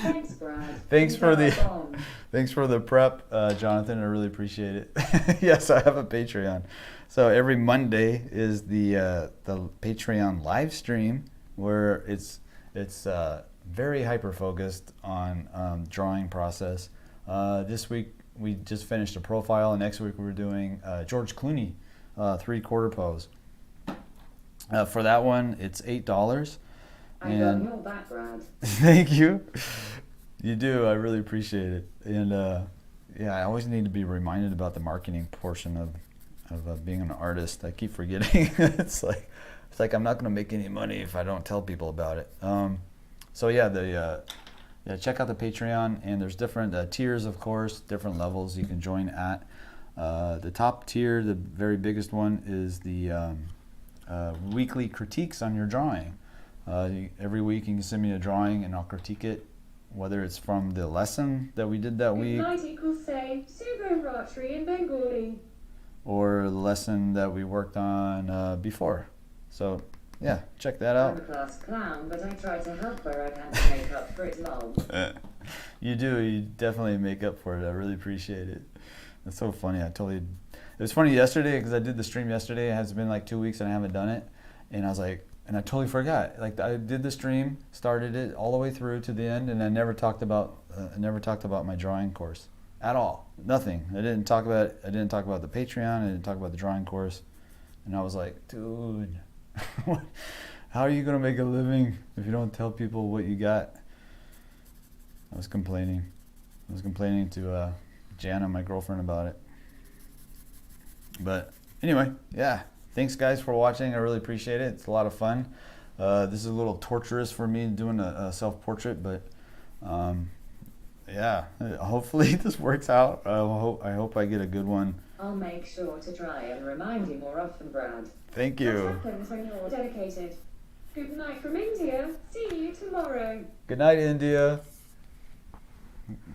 Thanks, Brad. Thanks You for got a the bomb. thanks for the prep, Jonathan. I really appreciate it. Yes, I have a Patreon. So every Monday is the Patreon live stream where it's very hyper focused on drawing process. This week we just finished a profile, and next week we're doing George Clooney 3/4 pose. For that one, it's $8. I got your back, Brad. Thank you. You do. I really appreciate it. And yeah, I always need to be reminded about the marketing portion of being an artist. I keep forgetting. It's like I'm not going to make any money if I don't tell people about it. So yeah, yeah, check out the Patreon, and there's different tiers, of course, different levels you can join at. The top tier, the very biggest one, is the weekly critiques on your drawing. Every week you can send me a drawing and I'll critique it, whether it's from the lesson that we did that week, Good night equals say, Subo Ratri in Bengali. or the lesson that we worked on before. So yeah, check that I'm out. a class clown, but I try to help where I can to make up for it, lol. You do. You definitely make up for it. I really appreciate it. It's so funny. It was funny yesterday because I did the stream yesterday. It has been like 2 weeks and I haven't done it. And I was like, and I totally forgot. Like I did the stream, started it all the way through to the end, and I never talked about my drawing course at all. Nothing. I didn't talk about the Patreon. I didn't talk about the drawing course. And I was like, dude, how are you gonna make a living if you don't tell people what you got? I was complaining to Jana, my girlfriend, about it. But anyway, yeah. Thanks guys for watching. I really appreciate it. It's a lot of fun. This is a little torturous for me doing a self-portrait, but yeah, hopefully this works out. I hope I get a good one. I'll make sure to try and remind you more often, Brad. Thank What you. happens when you're dedicated? Good night from India. See you tomorrow. Good night, India.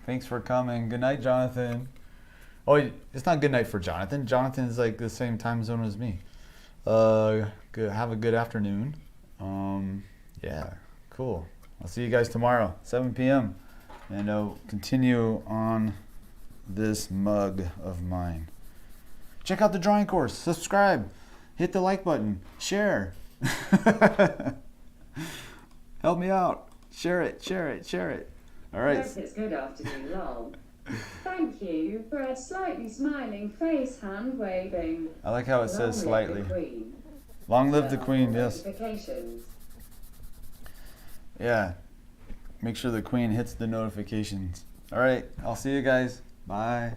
Thanks for coming. Good night, Jonathan. Oh, it's not good night for Jonathan. Jonathan's like the same time zone as me. Good. Have a good afternoon. Yeah, cool. I'll see you guys tomorrow, 7 p.m. And I'll continue on this mug of mine. Check out the drawing course. Subscribe. Hit the like button. Share. Help me out. Share it. Share it. Share it. All right. Yes, it's good afternoon, lol. Thank you, Brad. Slightly smiling face, hand waving. I like how it Long says live slightly. the Queen. Long live the Turn on Queen. all Yes. notifications. Yeah. Make sure the Queen hits the notifications. All right. I'll see you guys. Bye.